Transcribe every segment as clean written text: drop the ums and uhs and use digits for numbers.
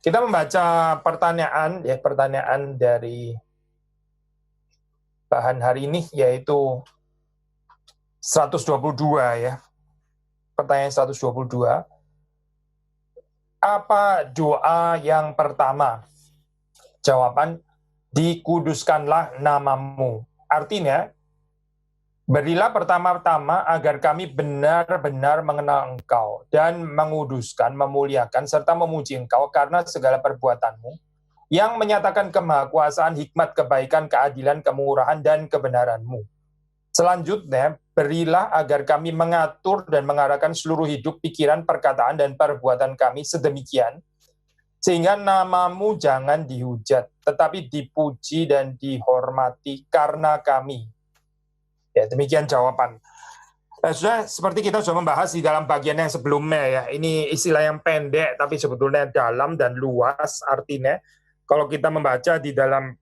Kita membaca pertanyaan dari bahan hari ini, yaitu 122 ya. Pertanyaan 122. Apa doa yang pertama? Jawaban, dikuduskanlah namamu. Artinya, berilah pertama-tama agar kami benar-benar mengenal Engkau dan menguduskan, memuliakan, serta memuji Engkau karena segala perbuatanmu yang menyatakan kemahakuasaan, hikmat, kebaikan, keadilan, kemurahan, dan kebenaranmu. Selanjutnya, berilah agar kami mengatur dan mengarahkan seluruh hidup, pikiran, perkataan, dan perbuatan kami sedemikian, sehingga namamu jangan dihujat, tetapi dipuji dan dihormati karena kami. Ya, demikian jawaban. Sudah, seperti kita sudah membahas di dalam bagian yang sebelumnya ya, ini istilah yang pendek tapi sebetulnya dalam dan luas artinya. Kalau kita membaca di dalam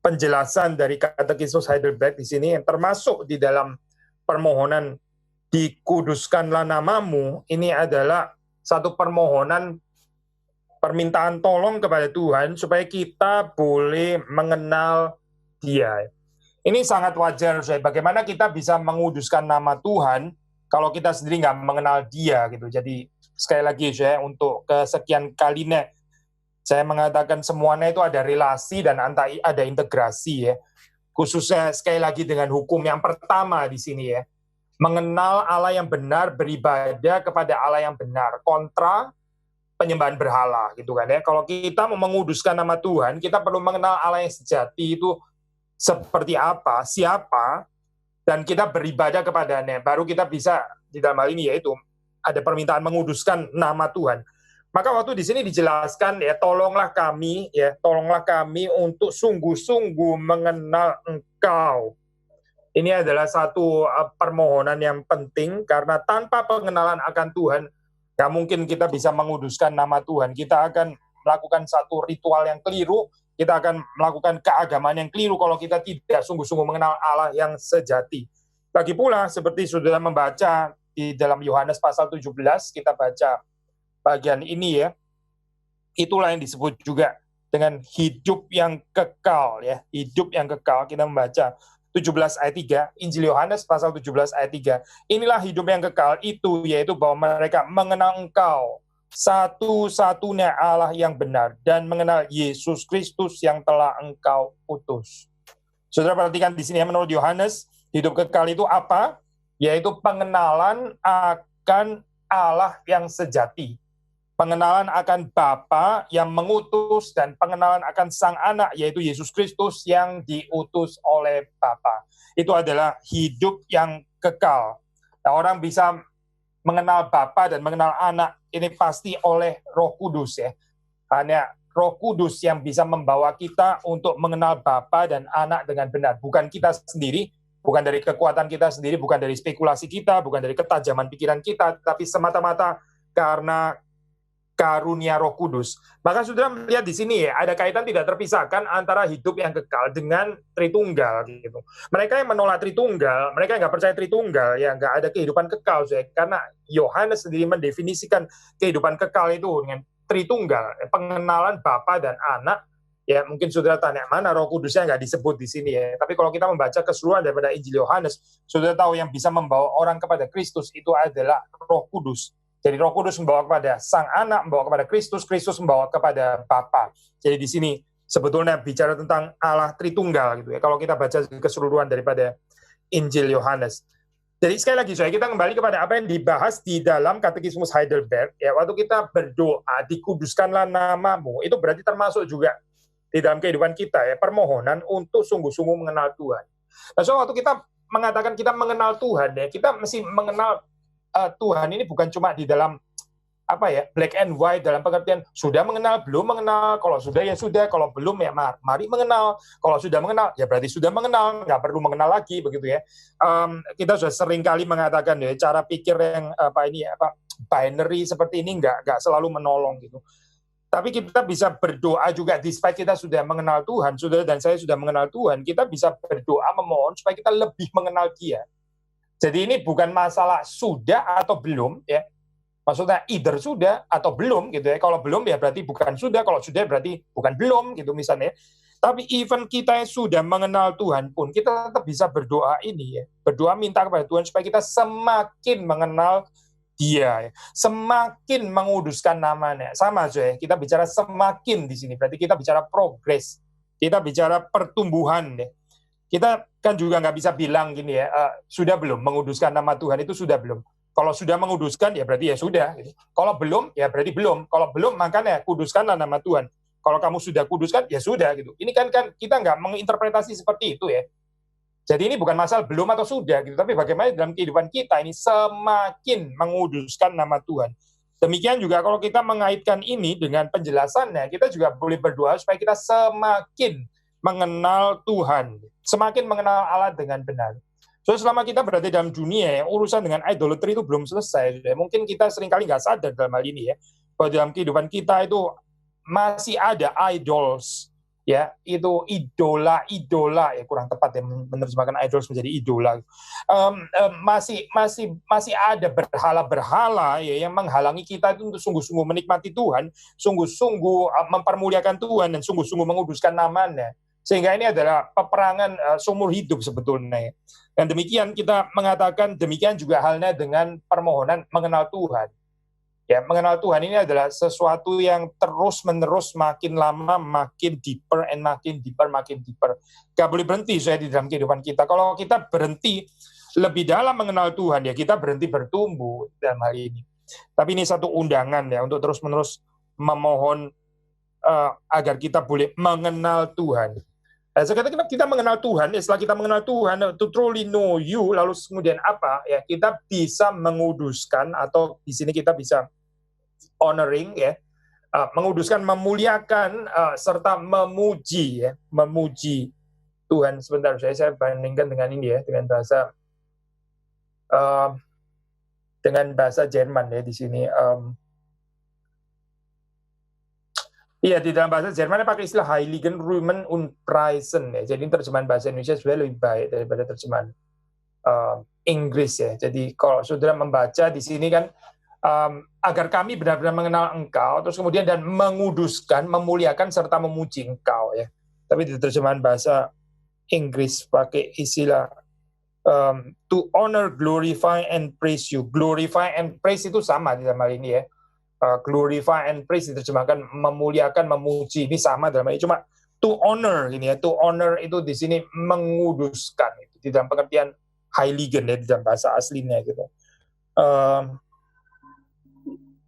penjelasan dari Katekismus Heidelberg di sini, yang termasuk di dalam permohonan dikuduskanlah namamu, ini adalah satu permohonan permintaan tolong kepada Tuhan supaya kita boleh mengenal Dia. Ini sangat wajar, saya. Bagaimana kita bisa menguduskan nama Tuhan kalau kita sendiri nggak mengenal Dia gitu. Jadi sekali lagi saya untuk kesekian kalinya saya mengatakan semuanya itu ada relasi dan ada integrasi ya. Khususnya sekali lagi dengan hukum yang pertama di sini ya. Mengenal Allah yang benar, beribadah kepada Allah yang benar, kontra penyembahan berhala gitu kan ya. Kalau kita mau menguduskan nama Tuhan, kita perlu mengenal Allah yang sejati itu seperti apa, siapa, dan kita beribadah kepadanya. Baru kita bisa di dalam hal ini yaitu ada permintaan menguduskan nama Tuhan. Maka waktu di sini dijelaskan ya, tolonglah kami untuk sungguh-sungguh mengenal Engkau. Ini adalah satu permohonan yang penting karena tanpa pengenalan akan Tuhan, nggak mungkin kita bisa menguduskan nama Tuhan. Kita akan melakukan satu ritual yang keliru, kita akan melakukan keagamaan yang keliru kalau kita tidak sungguh-sungguh mengenal Allah yang sejati. Lagi pula, seperti sudah membaca di dalam Yohanes pasal 17, kita baca bagian ini ya, itulah yang disebut juga dengan hidup yang kekal ya, hidup yang kekal. Kita membaca 17 ayat 3, Injil Yohanes pasal 17 ayat 3. Inilah hidup yang kekal itu, yaitu bahwa mereka mengenal Engkau, satu-satunya Allah yang benar, dan mengenal Yesus Kristus yang telah Engkau utus. Saudara perhatikan di sini ya, menurut Yohanes, hidup kekal itu apa? Yaitu pengenalan akan Allah yang sejati. Pengenalan akan Bapa yang mengutus dan pengenalan akan Sang Anak yaitu Yesus Kristus yang diutus oleh Bapa. Itu adalah hidup yang kekal. Nah, orang bisa mengenal Bapa dan mengenal Anak ini pasti oleh Roh Kudus ya. Hanya Roh Kudus yang bisa membawa kita untuk mengenal Bapa dan Anak dengan benar. Bukan kita sendiri, bukan dari kekuatan kita sendiri, bukan dari spekulasi kita, bukan dari ketajaman pikiran kita, tapi semata-mata karena karunia Roh Kudus. Maka saudara melihat di sini ya, ada kaitan tidak terpisahkan antara hidup yang kekal dengan Tritunggal gitu. Mereka yang menolak Tritunggal, mereka yang nggak percaya Tritunggal, ya nggak ada kehidupan kekal, saya. Karena Yohanes sendiri mendefinisikan kehidupan kekal itu dengan Tritunggal, pengenalan Bapa dan Anak. Ya mungkin saudara tanya mana Roh Kudusnya, nggak disebut di sini ya. Tapi kalau kita membaca keseluruhan daripada Injil Yohanes, saudara tahu yang bisa membawa orang kepada Kristus itu adalah Roh Kudus. Jadi Roh Kudus membawa kepada Sang Anak, membawa kepada Kristus, Kristus membawa kepada Bapa. Jadi di sini sebetulnya bicara tentang Allah Tritunggal gitu ya. Kalau kita baca keseluruhan daripada Injil Yohanes. Jadi sekali lagi kita kembali kepada apa yang dibahas di dalam Katekismus Heidelberg ya. Waktu kita berdoa, dikuduskanlah namamu, itu berarti termasuk juga di dalam kehidupan kita ya, permohonan untuk sungguh-sungguh mengenal Tuhan. Nah, waktu kita mengatakan kita mengenal Tuhan ya, kita mesti mengenal Tuhan ini bukan cuma di dalam apa ya, black and white, dalam pengertian sudah mengenal, belum mengenal. Kalau sudah ya sudah, kalau belum ya mari mengenal. Kalau sudah mengenal ya berarti sudah mengenal, nggak perlu mengenal lagi begitu ya. Kita sudah sering kali mengatakan ya, cara pikir yang binary seperti ini nggak selalu menolong gitu. Tapi kita bisa berdoa juga, despite kita sudah mengenal Tuhan, saudara dan saya sudah mengenal Tuhan, kita bisa berdoa memohon supaya kita lebih mengenal Dia. Jadi ini bukan masalah sudah atau belum ya, Maksudnya either sudah atau belum gitu ya. Kalau belum ya berarti bukan sudah, kalau sudah berarti bukan belum gitu misalnya. Tapi even kita yang sudah mengenal Tuhan pun, kita tetap bisa berdoa ini ya. Berdoa minta kepada Tuhan supaya kita semakin mengenal Dia, ya. Semakin menguduskan namanya. Sama aja ya, kita bicara semakin di sini, berarti kita bicara progres. Kita bicara pertumbuhan ya. Kita kan juga nggak bisa bilang gini ya, sudah belum menguduskan nama Tuhan itu sudah belum. Kalau sudah menguduskan ya berarti ya sudah. Gitu. Kalau belum ya berarti belum. Kalau belum makanya kuduskanlah nama Tuhan. Kalau kamu sudah kuduskan ya sudah gitu. Ini kan kita nggak menginterpretasi seperti itu ya. Jadi ini bukan masalah belum atau sudah gitu, tapi bagaimana dalam kehidupan kita ini semakin menguduskan nama Tuhan. Demikian juga kalau kita mengaitkan ini dengan penjelasannya, kita juga boleh berdoa supaya kita semakin mengenal Tuhan, semakin mengenal Allah dengan benar. So selama kita berada dalam dunia, urusan dengan idolatry itu belum selesai. Mungkin kita seringkali nggak sadar dalam hal ini ya, bahwa dalam kehidupan kita itu masih ada idols, ya itu idola ya, kurang tepat ya menerjemahkan idols menjadi idola. Masih ada berhala ya yang menghalangi kita itu untuk sungguh-sungguh menikmati Tuhan, sungguh-sungguh mempermuliakan Tuhan dan sungguh-sungguh menguduskan namanya. Sehingga ini adalah peperangan seumur hidup sebetulnya. Dan demikian kita mengatakan demikian juga halnya dengan permohonan mengenal Tuhan. Ya, mengenal Tuhan ini adalah sesuatu yang terus-menerus makin lama makin deeper and makin deeper. Gak boleh berhenti saya di dalam kehidupan kita. Kalau kita berhenti lebih dalam mengenal Tuhan, ya kita berhenti bertumbuh dalam hal ini. Tapi ini satu undangan ya untuk terus-menerus memohon agar kita boleh mengenal Tuhan. Sekarang kita mengenal Tuhan, ya setelah kita mengenal Tuhan, to truly know you, lalu kemudian apa? Ya kita bisa menguduskan atau di sini kita bisa honoring ya, menguduskan, memuliakan serta memuji ya, memuji Tuhan. Sebentar saya bandingkan dengan ini ya, dengan bahasa Jerman ya di sini. Iya, di dalam bahasa Jerman pakai istilah Heiligen Ruhmen und Preisen ya. Jadi terjemahan bahasa Indonesia sebenarnya lebih baik daripada terjemahan Inggris ya. Jadi kalau saudara membaca di sini kan agar kami benar-benar mengenal Engkau, terus kemudian dan menguduskan, memuliakan serta memuji Engkau ya. Tapi di terjemahan bahasa Inggris pakai istilah to honor, glorify and praise you. Glorify and praise itu sama di dalam hal ini ya. Glorify and praise diterjemahkan memuliakan, memuji, ini sama dalam hal ini. Cuma to honor ini ya, to honor itu di sini menguduskan itu di dalam pengertian Heiligen ya di dalam bahasa aslinya gitu.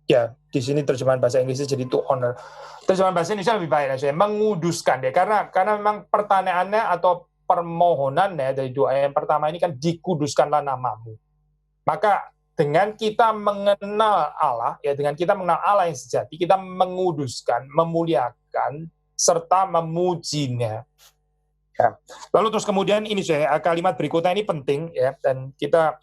Ya, di sini terjemahan bahasa Inggrisnya jadi to honor. Terjemahan bahasa Indonesia lebih baik saya menguduskan ya, karena memang pertanyaannya atau permohonannya dari doa yang pertama ini kan dikuduskanlah namamu. Maka dengan kita mengenal Allah ya, dengan kita mengenal Allah yang sejati, kita menguduskan, memuliakan serta memujinya. Ya. Lalu terus kemudian ini saya kalimat berikutnya ini penting ya, dan kita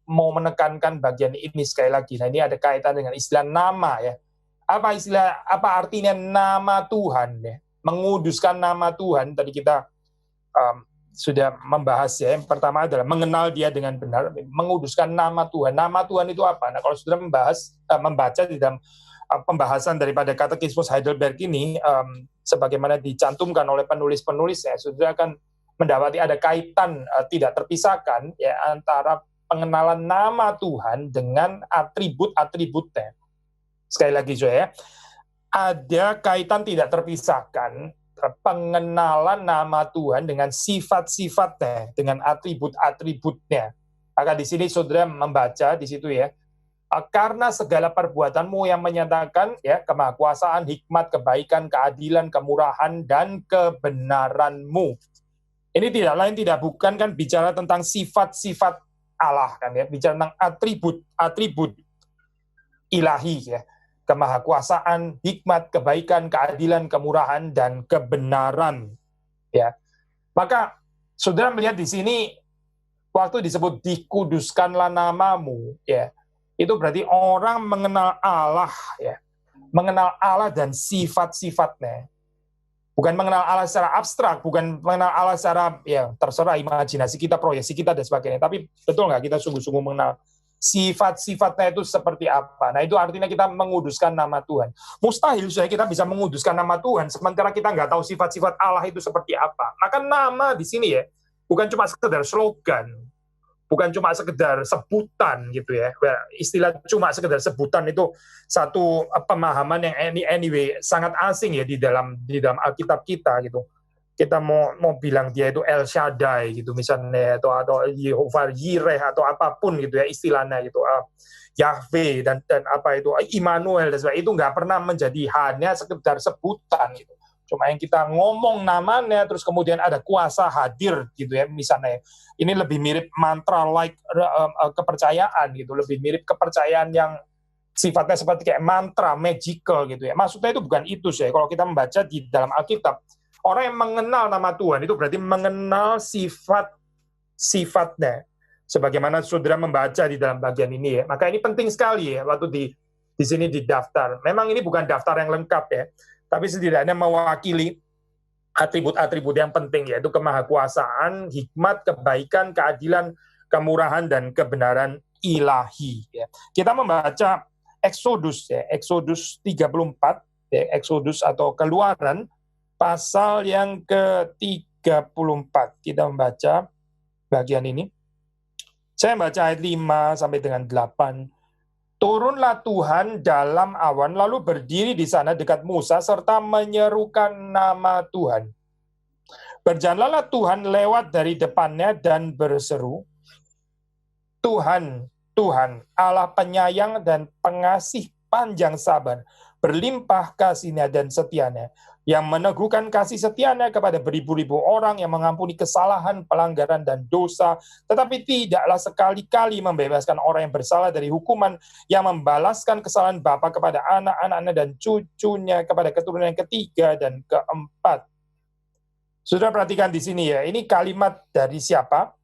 mau menekankan bagian ini sekali lagi. Nah, ini ada kaitan dengan istilah nama ya. Apa artinya nama Tuhan ya? Menguduskan nama Tuhan. Tadi kita sudah membahas ya. Yang pertama adalah mengenal Dia dengan benar, menguduskan nama Tuhan. Nama Tuhan itu apa? Nah, kalau sudah membaca di dalam pembahasan daripada Katekismus Heidelberg ini, sebagaimana dicantumkan oleh penulis-penulisnya, sudah akan mendapati ada kaitan tidak terpisahkan ya antara pengenalan nama Tuhan dengan atribut-atributnya. Sekali lagi ya, ada kaitan tidak terpisahkan pengenalan nama Tuhan dengan sifat-sifatnya, dengan atribut-atributnya. Maka di sini saudara membaca di situ ya, karena segala perbuatanmu yang menyatakan ya kemahakuasaan, hikmat, kebaikan, keadilan, kemurahan, dan kebenaranmu. Ini tidak lain tidak bukan kan bicara tentang sifat-sifat Allah kan ya, bicara tentang atribut ilahi ya, kemahakuasaan, hikmat, kebaikan, keadilan, kemurahan, dan kebenaran ya. Maka saudara melihat di sini waktu disebut dikuduskanlah namamu ya, itu berarti orang mengenal Allah ya, mengenal Allah dan sifat-sifatnya. Bukan mengenal Allah secara abstrak, bukan mengenal Allah secara ya terserah imajinasi kita, proyeksi kita dan sebagainya. Tapi betul nggak kita sungguh-sungguh mengenal sifat-sifatnya itu seperti apa. Nah, itu artinya kita menguduskan nama Tuhan. Mustahil saya kita bisa menguduskan nama Tuhan sementara kita nggak tahu sifat-sifat Allah itu seperti apa. Maka nama di sini ya bukan cuma sekedar slogan, bukan cuma sekedar sebutan gitu ya. Istilah cuma sekedar sebutan itu satu pemahaman yang anyway sangat asing ya di dalam Alkitab kita gitu. Kita mau bilang dia itu El Shaddai gitu misalnya atau Yehovah Yireh atau apapun gitu ya istilahnya gitu, Yahweh dan apa itu Immanuel dan sebagainya, itu nggak pernah menjadi hanya sekedar sebutan gitu. Cuma yang kita ngomong namanya terus kemudian ada kuasa hadir gitu ya misalnya. Ini lebih mirip mantra like kepercayaan gitu, lebih mirip kepercayaan yang sifatnya seperti kayak mantra magical gitu ya. Maksudnya itu bukan itu sih. Kalau kita membaca di dalam Alkitab, orang yang mengenal nama Tuhan itu berarti mengenal sifat-sifatnya. Sebagaimana saudara membaca di dalam bagian ini ya. Maka ini penting sekali ya waktu di sini didaftar. Memang ini bukan daftar yang lengkap ya, tapi setidaknya mewakili atribut-atribut yang penting yaitu kemahakuasaan, hikmat, kebaikan, keadilan, kemurahan dan kebenaran ilahi ya. Kita membaca Exodus ya, Exodus 34 ya, Exodus atau Keluaran pasal yang ke-34. Kita membaca bagian ini. Saya baca ayat 5 sampai dengan 8. Turunlah Tuhan dalam awan, lalu berdiri di sana dekat Musa, serta menyerukan nama Tuhan. Berjalanlah Tuhan lewat dari depannya dan berseru, Tuhan, Tuhan, Allah penyayang dan pengasih panjang sabar, berlimpah kasih-Nya dan setia-Nya, yang meneguhkan kasih setia-Nya kepada beribu-ribu orang, yang mengampuni kesalahan, pelanggaran, dan dosa, tetapi tidaklah sekali-kali membebaskan orang yang bersalah dari hukuman, yang membalaskan kesalahan bapa kepada anak-anaknya dan cucunya kepada keturunan yang ketiga dan keempat. Sudah perhatikan di sini ya, ini kalimat dari siapa?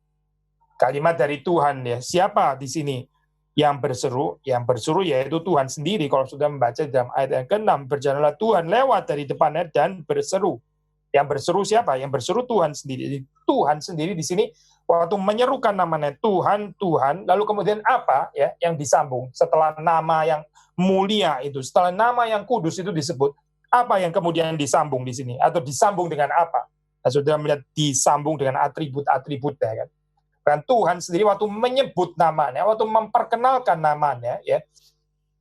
Kalimat dari Tuhan ya. Siapa di sini yang berseru? Yang berseru yaitu Tuhan sendiri. Kalau sudah membaca dalam ayat yang ke-6, berjalanlah Tuhan lewat dari depannya dan berseru. Yang berseru siapa? Yang berseru Tuhan sendiri. Jadi, Tuhan sendiri di sini waktu menyerukan namanya Tuhan, Tuhan, lalu kemudian apa ya yang disambung setelah nama yang mulia itu, setelah nama yang kudus itu disebut, apa yang kemudian disambung di sini atau disambung dengan apa? Nah, sudah melihat disambung dengan atribut-atributnya kan. Dan Tuhan sendiri waktu menyebut namanya, waktu memperkenalkan namanya, ya,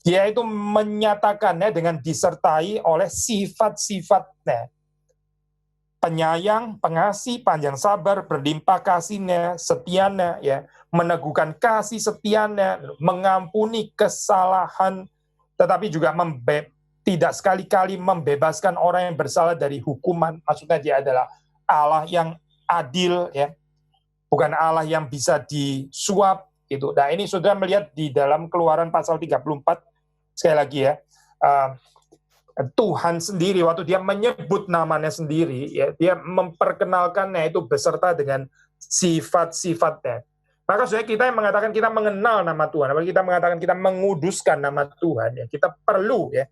dia itu menyatakannya dengan disertai oleh sifat-sifatnya. Penyayang, pengasih, panjang sabar, berlimpah kasih-Nya, setia-Nya, ya, meneguhkan kasih setia-Nya, mengampuni kesalahan, tetapi juga tidak sekali-kali membebaskan orang yang bersalah dari hukuman. Maksudnya dia adalah Allah yang adil, ya, bukan Allah yang bisa disuap gitu. Nah, ini sudah melihat di dalam Keluaran pasal 34 sekali lagi ya. Tuhan sendiri waktu dia menyebut namanya sendiri ya, dia memperkenalkannya itu beserta dengan sifat-sifatnya. Maka saudara, kita yang mengatakan kita mengenal nama Tuhan, apalagi kita mengatakan kita menguduskan nama Tuhan ya, kita perlu ya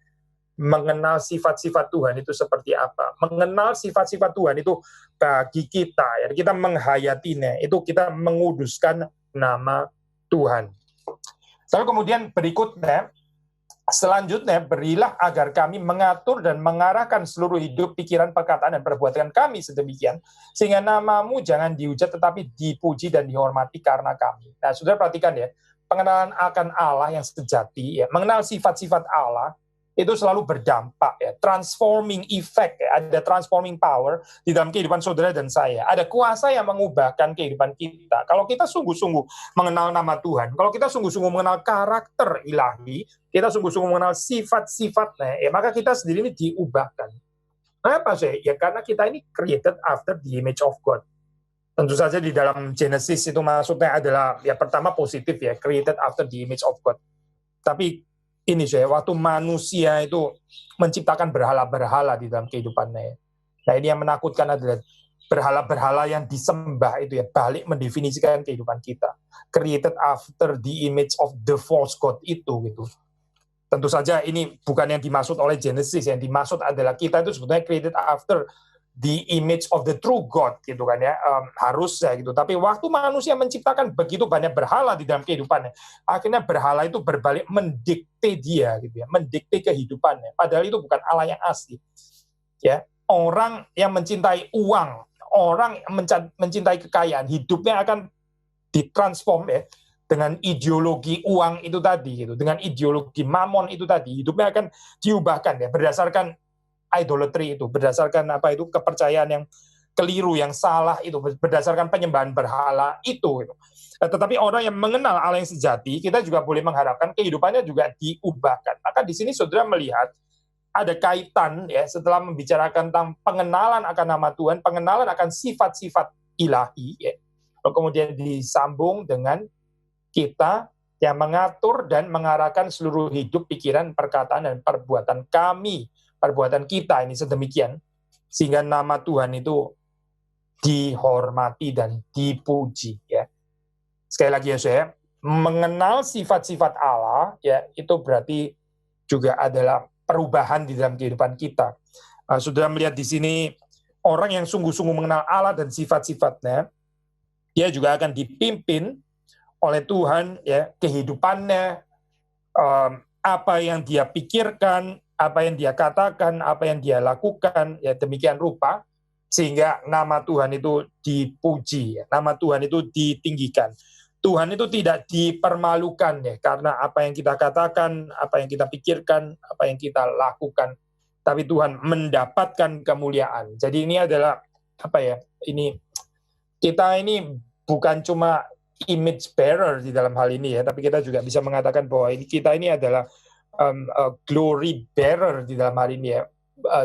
mengenal sifat-sifat Tuhan itu seperti apa. Mengenal sifat-sifat Tuhan itu bagi kita, ya, kita menghayatinya, itu kita menguduskan nama Tuhan. Lalu kemudian berikutnya, selanjutnya, berilah agar kami mengatur dan mengarahkan seluruh hidup, pikiran, perkataan, dan perbuatan kami sedemikian, sehingga namamu jangan dihujat, tetapi dipuji dan dihormati karena kami. Nah, saudara perhatikan ya, pengenalan akan Allah yang sejati, ya, mengenal sifat-sifat Allah, itu selalu berdampak ya, transforming effect ya, ada transforming power di dalam kehidupan saudara dan saya. Ada kuasa yang mengubahkan kehidupan kita. Kalau kita sungguh-sungguh mengenal nama Tuhan, kalau kita sungguh-sungguh mengenal karakter ilahi, kita sungguh-sungguh mengenal sifat-sifatnya, ya maka kita sendiri ini diubahkan. Kenapa sih? Ya karena kita ini created after the image of God. Tentu saja di dalam Genesis itu maksudnya adalah ya pertama positif ya, created after the image of God. Tapi ini saya waktu manusia itu menciptakan berhala-berhala di dalam kehidupannya. Nah, ini yang menakutkan adalah berhala-berhala yang disembah itu ya balik mendefinisikan kehidupan kita. Created after the image of the false god itu gitu. Tentu saja ini bukan yang dimaksud oleh Genesis, yang dimaksud adalah kita itu sebetulnya created after the image of the true God gitu kan ya, harusnya gitu. Tapi waktu manusia menciptakan begitu banyak berhala di dalam kehidupannya, akhirnya berhala itu berbalik mendikte dia gitu ya, mendikte kehidupannya. Padahal itu bukan Allah yang asli. Ya, orang yang mencintai uang, orang yang mencintai kekayaan, hidupnya akan ditransform ya dengan ideologi uang itu tadi gitu, dengan ideologi mamon itu tadi, hidupnya akan diubahkan ya berdasarkan idolatry itu, berdasarkan apa itu kepercayaan yang keliru, yang salah itu, berdasarkan penyembahan berhala itu gitu. Tetapi orang yang mengenal Allah yang sejati, kita juga boleh mengharapkan kehidupannya juga diubahkan. Maka di sini saudara melihat ada kaitan ya setelah membicarakan tentang pengenalan akan nama Tuhan, pengenalan akan sifat-sifat ilahi ya. Kemudian disambung dengan kita yang mengatur dan mengarahkan seluruh hidup, pikiran, perkataan, dan perbuatan kami, perbuatan kita ini sedemikian, sehingga nama Tuhan itu dihormati dan dipuji. Ya. Sekali lagi ya saya, mengenal sifat-sifat Allah, ya itu berarti juga adalah perubahan di dalam kehidupan kita. Sudah melihat di sini, orang yang sungguh-sungguh mengenal Allah dan sifat-sifatnya, dia juga akan dipimpin oleh Tuhan ya kehidupannya, apa yang dia pikirkan, apa yang dia katakan, apa yang dia lakukan ya demikian rupa sehingga nama Tuhan itu dipuji, ya. Nama Tuhan itu ditinggikan. Tuhan itu tidak dipermalukan ya karena apa yang kita katakan, apa yang kita pikirkan, apa yang kita lakukan, tapi Tuhan mendapatkan kemuliaan. Jadi ini adalah apa ya? Ini kita ini bukan cuma image bearer di dalam hal ini ya, tapi kita juga bisa mengatakan bahwa kita ini adalah glory bearer di dalam hal ini ya,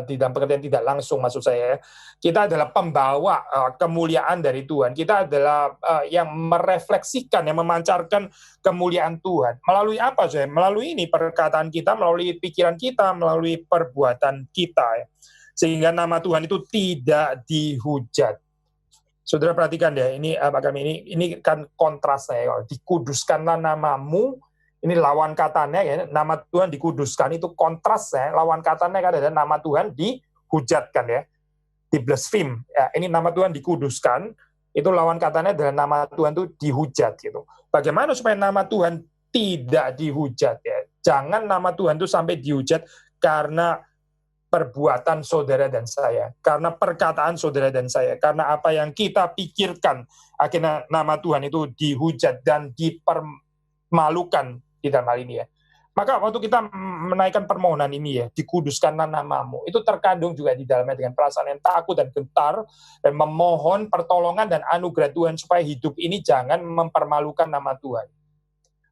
di dalam pengertian tidak langsung maksud saya. Kita adalah pembawa kemuliaan dari Tuhan. Kita adalah yang merefleksikan, yang memancarkan kemuliaan Tuhan. Melalui apa saya? Melalui ini perkataan kita, melalui pikiran kita, melalui perbuatan kita ya. Sehingga nama Tuhan itu tidak dihujat. Saudara perhatikan ya, ini ini kan kontrasnya ya. Dikuduskanlah namamu, ini lawan katanya ya, nama Tuhan dikuduskan itu kontrasnya, lawan katanya kan ada nama Tuhan dihujatkan ya, diblaspheme ya. Ini nama Tuhan dikuduskan, itu lawan katanya adalah nama Tuhan itu dihujat gitu. Bagaimana supaya nama Tuhan tidak dihujat ya? Jangan nama Tuhan itu sampai dihujat karena perbuatan saudara dan saya, karena perkataan saudara dan saya, karena apa yang kita pikirkan, akhirnya nama Tuhan itu dihujat dan dipermalukan di dalam hal ini ya. Maka waktu kita menaikkan permohonan ini ya, dikuduskanlah namamu, itu terkandung juga di dalamnya dengan perasaan yang takut dan gentar, dan memohon pertolongan dan anugerah Tuhan supaya hidup ini jangan mempermalukan nama Tuhan.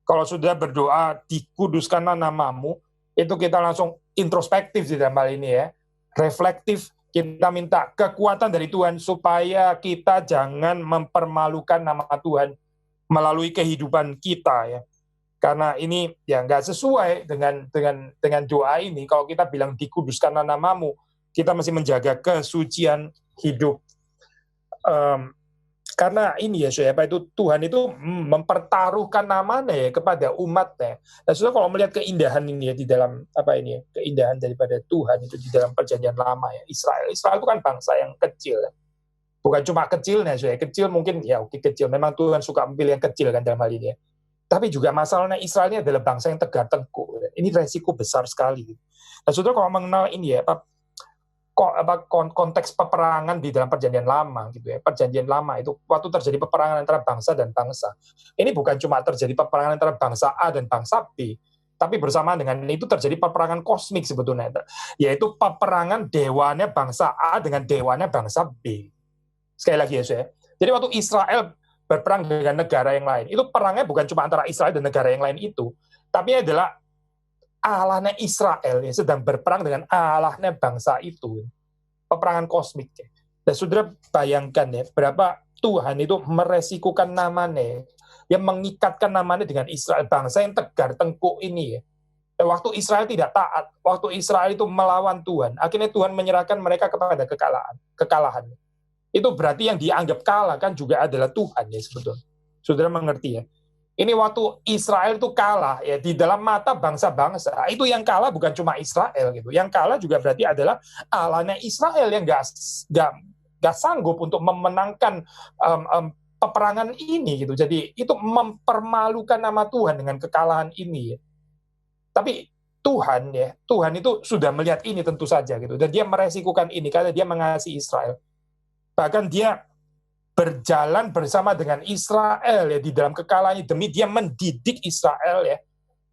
Kalau sudah berdoa, dikuduskanlah namamu, itu kita langsung introspektif di dalam hal ini ya, reflektif, kita minta kekuatan dari Tuhan supaya kita jangan mempermalukan nama Tuhan melalui kehidupan kita ya, karena ini ya nggak sesuai dengan doa ini. Kalau kita bilang dikuduskanlah namamu, kita mesti menjaga kesucian hidup. Karena ini ya, apa itu Tuhan itu mempertaruhkan namanya ya kepada umatnya. Nah, saudara kalau melihat keindahan ini ya di dalam apa ini ya, keindahan daripada Tuhan itu di dalam perjanjian lama ya, Israel itu kan bangsa yang kecil ya. Bukan cuma kecilnya, saudara, kecil mungkin ya oke kecil, memang Tuhan suka memilih yang kecil kan dalam hal ini ya. Tapi juga masalahnya Israel ini adalah bangsa yang tegar tengkuk. Ini resiko besar sekali. Nah, saudara kalau mengenal ini ya, konteks peperangan di dalam perjanjian lama gitu ya. Perjanjian lama itu waktu terjadi peperangan antara bangsa dan bangsa. Ini bukan cuma terjadi peperangan antara bangsa A dan bangsa B, tapi bersamaan dengan itu terjadi peperangan kosmik sebetulnya, yaitu peperangan dewanya bangsa A dengan dewanya bangsa B. Sekali lagi ya saya. Jadi waktu Israel berperang dengan negara yang lain, itu perangnya bukan cuma antara Israel dan negara yang lain itu, tapi adalah Allahnya Israel ya, sedang berperang dengan Allahnya bangsa itu. Peperangan kosmik. Ya. Dan saudara bayangkan ya, berapa Tuhan itu meresikukan namanya, yang mengikatkan namanya dengan Israel, bangsa yang tegar tengkuk ini ya. Dan waktu Israel tidak taat, waktu Israel itu melawan Tuhan, akhirnya Tuhan menyerahkan mereka kepada kekalahan. Itu berarti yang dianggap kalah kan juga adalah Tuhan ya sebetulnya. Saudara mengerti ya. Ini waktu Israel itu kalah ya di dalam mata bangsa-bangsa, itu yang kalah bukan cuma Israel gitu. Yang kalah juga berarti adalah Allahnya Israel yang nggak sanggup untuk memenangkan um, um, peperangan ini gitu. Jadi itu mempermalukan nama Tuhan dengan kekalahan ini. Ya. Tapi Tuhan itu sudah melihat ini tentu saja gitu. Dan dia meresikukan ini karena dia mengasihi Israel. Bahkan dia berjalan bersama dengan Israel ya di dalam kekalahan demi dia mendidik Israel ya,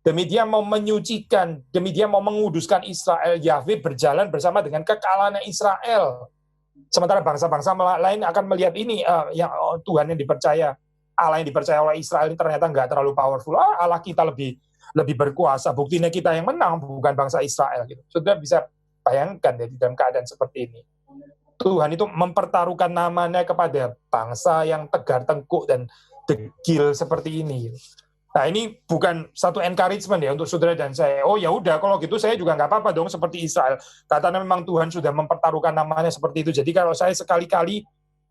demi dia mau menyucikan, demi dia mau menguduskan Israel. Yahweh berjalan bersama dengan kekalahan Israel, sementara bangsa-bangsa lain akan melihat ini Tuhan yang dipercaya, Allah yang dipercaya oleh Israel ini ternyata nggak terlalu powerful. Allah kita lebih berkuasa, buktinya kita yang menang bukan bangsa Israel gitu. Sudah bisa bayangkan ya di dalam keadaan seperti ini Tuhan itu mempertaruhkan namanya kepada bangsa yang tegar tengkuk dan degil seperti ini. Nah ini bukan satu encouragement ya untuk saudara dan saya. Oh ya udah kalau gitu saya juga nggak apa-apa dong seperti Israel. Karena memang Tuhan sudah mempertaruhkan namanya seperti itu. Jadi kalau saya sekali-kali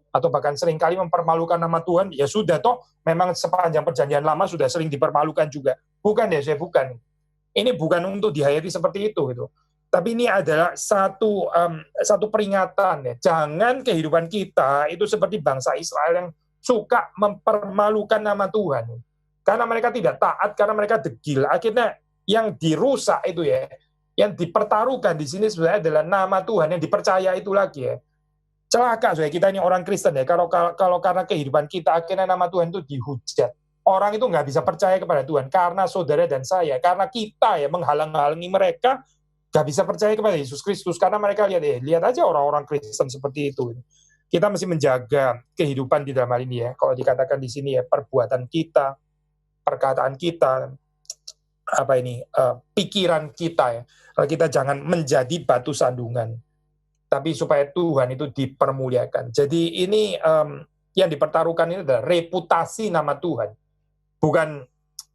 atau bahkan seringkali mempermalukan nama Tuhan, ya sudah toh memang sepanjang perjanjian lama sudah sering dipermalukan juga. Bukan ya, saya bukan. Ini bukan untuk dihayati seperti itu gitu. Tapi ini adalah satu peringatan ya. Jangan kehidupan kita itu seperti bangsa Israel yang suka mempermalukan nama Tuhan. Karena mereka tidak taat, karena mereka degil. Akhirnya yang dirusak itu ya, yang dipertaruhkan di sini sebenarnya adalah nama Tuhan yang dipercaya itu lagi ya. Celaka soalnya kita ini orang Kristen ya. Kalau karena kehidupan kita akhirnya nama Tuhan itu dihujat. Orang itu nggak bisa percaya kepada Tuhan karena saudara dan saya, karena kita ya menghalang-halangi mereka nggak bisa percaya kepada Yesus Kristus karena mereka lihat aja orang-orang Kristen seperti itu. Kita mesti menjaga kehidupan di dalam hal ini ya. Kalau dikatakan di sini ya perbuatan kita, perkataan kita, pikiran kita ya. Kita jangan menjadi batu sandungan, tapi supaya Tuhan itu dipermuliakan. Jadi ini yang dipertaruhkan ini adalah reputasi nama Tuhan, bukan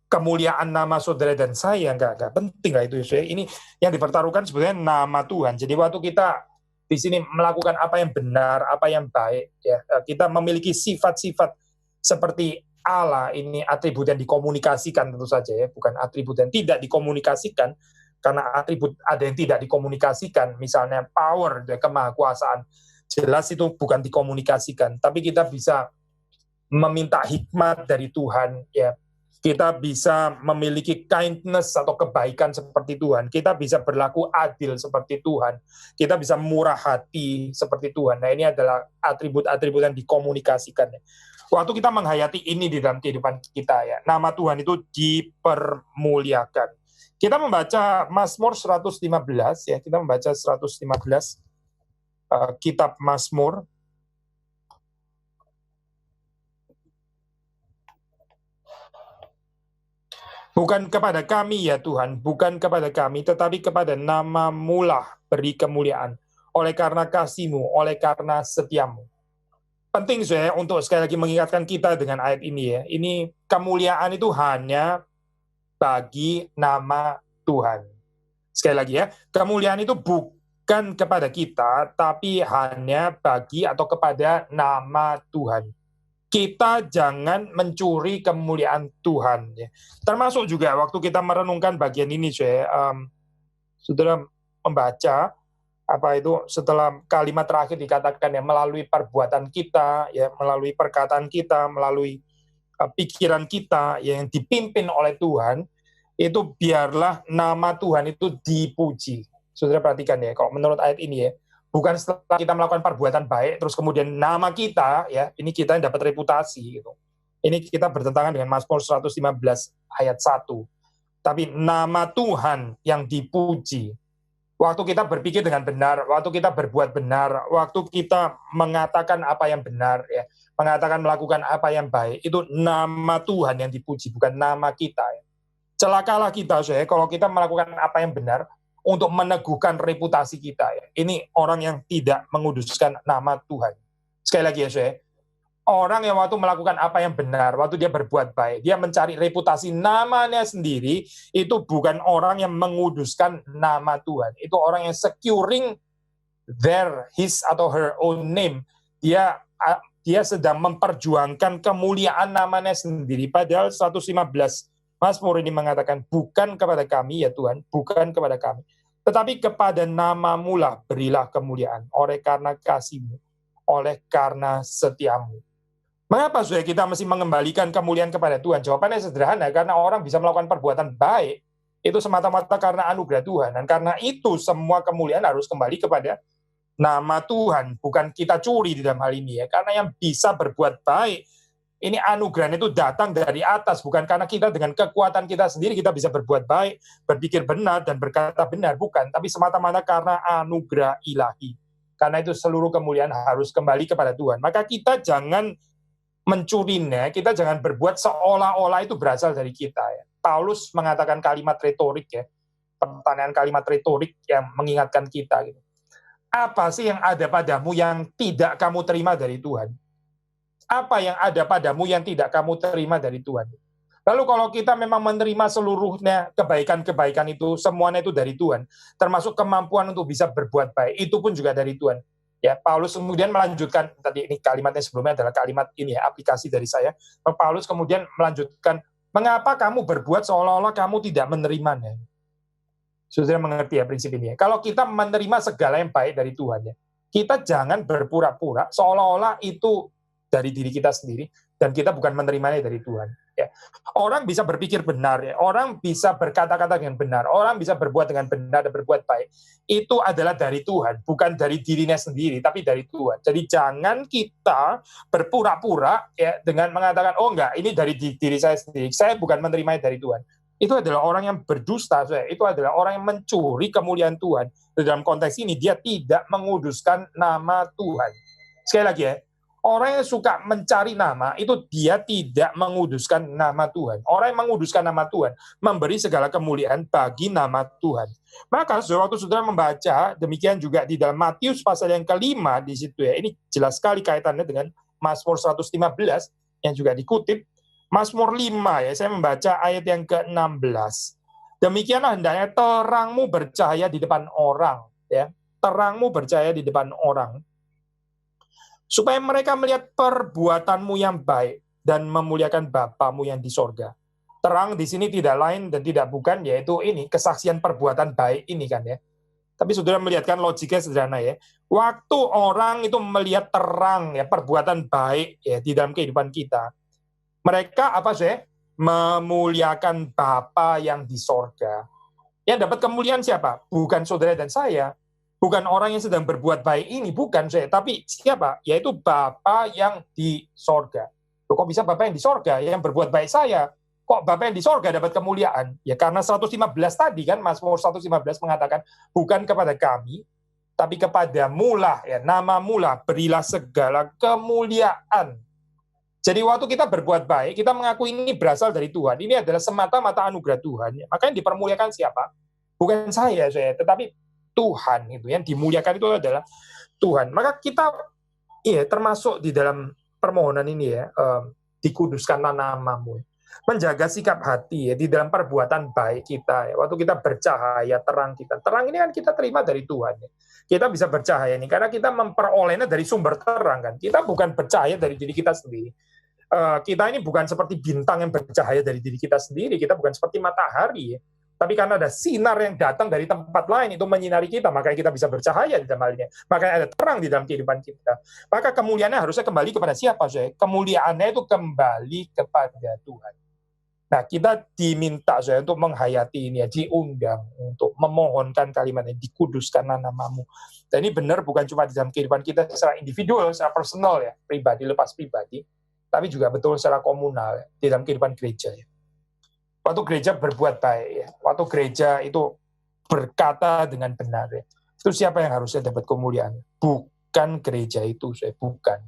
kemuliaan nama saudara dan saya. Enggak penting lah itu. Ini yang dipertaruhkan sebenarnya nama Tuhan. Jadi waktu kita di sini melakukan apa yang benar, apa yang baik, ya kita memiliki sifat-sifat seperti Allah. Ini atribut yang dikomunikasikan tentu saja ya, bukan atribut yang tidak dikomunikasikan. Karena atribut ada yang tidak dikomunikasikan, misalnya power, kemahakuasaan, jelas itu bukan dikomunikasikan. Tapi kita bisa meminta hikmat dari Tuhan ya. Kita bisa memiliki kindness atau kebaikan seperti Tuhan. Kita bisa berlaku adil seperti Tuhan. Kita bisa murah hati seperti Tuhan. Nah ini adalah atribut-atribut yang dikomunikasikan. Waktu kita menghayati ini di dalam kehidupan kita ya, nama Tuhan itu dipermuliakan. Kita membaca Mazmur 115 ya, kita membaca 115 kitab Mazmur. Bukan kepada kami ya Tuhan, bukan kepada kami, tetapi kepada nama-Mu lah beri kemuliaan. Oleh karena kasih-Mu, oleh karena setiamu. Penting saya untuk sekali lagi mengingatkan kita dengan ayat ini ya. Ini kemuliaan itu hanya bagi nama Tuhan. Sekali lagi ya, kemuliaan itu bukan kepada kita, tapi hanya bagi atau kepada nama Tuhan. Kita jangan mencuri kemuliaan Tuhan. Ya. Termasuk juga waktu kita merenungkan bagian ini, saudara membaca setelah kalimat terakhir dikatakan ya, melalui perbuatan kita, ya melalui perkataan kita, melalui pikiran kita yang dipimpin oleh Tuhan, itu biarlah nama Tuhan itu dipuji. Saudara perhatikan ya, kalau menurut ayat ini ya, bukan setelah kita melakukan perbuatan baik, terus kemudian nama kita, ya, ini kita yang dapat reputasi. Gitu. Ini kita bertentangan dengan Mazmur 115 ayat 1. Tapi nama Tuhan yang dipuji. Waktu kita berpikir dengan benar, waktu kita berbuat benar, waktu kita mengatakan apa yang benar, ya, mengatakan melakukan apa yang baik, itu nama Tuhan yang dipuji, bukan nama kita. Ya. Celakalah kita, kalau kita melakukan apa yang benar, untuk meneguhkan reputasi kita. Ya. Ini orang yang tidak menguduskan nama Tuhan. Sekali lagi ya, orang yang waktu melakukan apa yang benar, waktu dia berbuat baik, dia mencari reputasi namanya sendiri, itu bukan orang yang menguduskan nama Tuhan. Itu orang yang securing his atau her own name. Dia dia sedang memperjuangkan kemuliaan namanya sendiri. Padahal 115 Mazmur ini mengatakan, bukan kepada kami ya Tuhan, bukan kepada kami, tetapi kepada namamu lah berilah kemuliaan, oleh karena kasih-Mu, oleh karena setiamu. Mengapa saudara kita mesti mengembalikan kemuliaan kepada Tuhan? Jawabannya sederhana, karena orang bisa melakukan perbuatan baik, itu semata-mata karena anugerah Tuhan. Dan karena itu semua kemuliaan harus kembali kepada nama Tuhan, bukan kita curi di dalam hal ini ya. Karena yang bisa berbuat baik, ini anugerah itu datang dari atas, bukan karena kita dengan kekuatan kita sendiri kita bisa berbuat baik, berpikir benar, dan berkata benar, bukan. Tapi semata-mata karena anugerah ilahi. Karena itu seluruh kemuliaan harus kembali kepada Tuhan. Maka kita jangan mencurinya, kita jangan berbuat seolah-olah itu berasal dari kita. Ya. Paulus mengatakan kalimat retorik ya, pertanyaan kalimat retorik yang mengingatkan kita. Gitu. Apa sih yang ada padamu yang tidak kamu terima dari Tuhan? Apa yang ada padamu yang tidak kamu terima dari Tuhan? Lalu kalau kita memang menerima seluruhnya kebaikan-kebaikan itu, semuanya itu dari Tuhan, termasuk kemampuan untuk bisa berbuat baik, itu pun juga dari Tuhan. Ya, Paulus kemudian melanjutkan, tadi ini kalimatnya sebelumnya adalah kalimat ini ya, aplikasi dari saya. Paulus kemudian melanjutkan, mengapa kamu berbuat seolah-olah kamu tidak menerimanya? Saudara mengerti ya prinsip ini ya. Kalau kita menerima segala yang baik dari Tuhan ya, kita jangan berpura-pura seolah-olah itu dari diri kita sendiri dan kita bukan menerimanya dari Tuhan. Ya. Orang bisa berpikir benar, ya. Orang bisa berkata-kata dengan benar, orang bisa berbuat dengan benar dan berbuat baik. Itu adalah dari Tuhan, bukan dari dirinya sendiri, tapi dari Tuhan. Jadi jangan kita berpura-pura ya dengan mengatakan, oh enggak, ini dari diri saya sendiri, saya bukan menerimanya dari Tuhan. Itu adalah orang yang berdusta, itu adalah orang yang mencuri kemuliaan Tuhan. Dalam konteks ini, dia tidak menguduskan nama Tuhan. Sekali lagi ya, orang yang suka mencari nama, itu dia tidak menguduskan nama Tuhan. Orang yang menguduskan nama Tuhan, memberi segala kemuliaan bagi nama Tuhan. Maka waktu saudara membaca, demikian juga di dalam Matius pasal yang kelima di situ ya, ini jelas sekali kaitannya dengan Mazmur 115 yang juga dikutip. Mazmur 5 ya, saya membaca ayat yang ke-16. Demikianlah hendaknya terangmu bercahaya di depan orang, ya. Terangmu bercahaya di depan orang, supaya mereka melihat perbuatanmu yang baik dan memuliakan Bapamu yang di sorga. Terang di sini tidak lain dan tidak bukan, yaitu ini, kesaksian perbuatan baik ini kan ya. Tapi saudara melihat kan logiknya sederhana ya. Waktu orang itu melihat terang ya, perbuatan baik ya di dalam kehidupan kita, mereka apa sih? Memuliakan Bapa yang di sorga. Yang dapat kemuliaan siapa? Bukan saudara dan saya. Bukan orang yang sedang berbuat baik ini, bukan saya. Tapi siapa? Yaitu Bapa yang di sorga. Loh, kok bisa Bapa yang di sorga? Yang berbuat baik saya. Kok Bapa yang di sorga dapat kemuliaan? Ya karena 115 tadi kan, Mazmur 115 mengatakan, bukan kepada kami, tapi kepadamu lah, ya, namamu lah, berilah segala kemuliaan. Jadi waktu kita berbuat baik, kita mengaku ini berasal dari Tuhan. Ini adalah semata-mata anugerah Tuhan. Makanya dipermuliakan siapa? Bukan saya, tetapi Tuhan itu. Yang dimuliakan itu adalah Tuhan. Maka kita termasuk di dalam permohonan ini ya, dikuduskanlah namamu. Menjaga sikap hati ya, di dalam perbuatan baik kita. Ya. Waktu kita bercahaya, terang kita. Terang ini kan kita terima dari Tuhan. Ya. Kita bisa bercahaya ini karena kita memperolehnya dari sumber terang kan. Kita bukan bercahaya dari diri kita sendiri. Kita ini bukan seperti bintang yang bercahaya dari diri kita sendiri, kita bukan seperti matahari, tapi karena ada sinar yang datang dari tempat lain itu menyinari kita, makanya kita bisa bercahaya di dalam hal ini, makanya ada terang di dalam kehidupan kita. Maka kemuliaannya harusnya kembali kepada siapa? Kemuliaannya itu kembali kepada Tuhan. Nah, kita diminta untuk menghayati ini ya, diundang untuk memohonkan kalimatnya, dikuduskanlah namamu. Dan ini benar bukan cuma di dalam kehidupan kita secara individual, secara personal ya, pribadi lepas pribadi, tapi juga betul secara komunal ya, di dalam kehidupan gereja ya. Waktu gereja berbuat baik ya, waktu gereja itu berkata dengan benar ya, itu siapa yang harusnya dapat kemuliaan? Bukan gereja itu, bukan.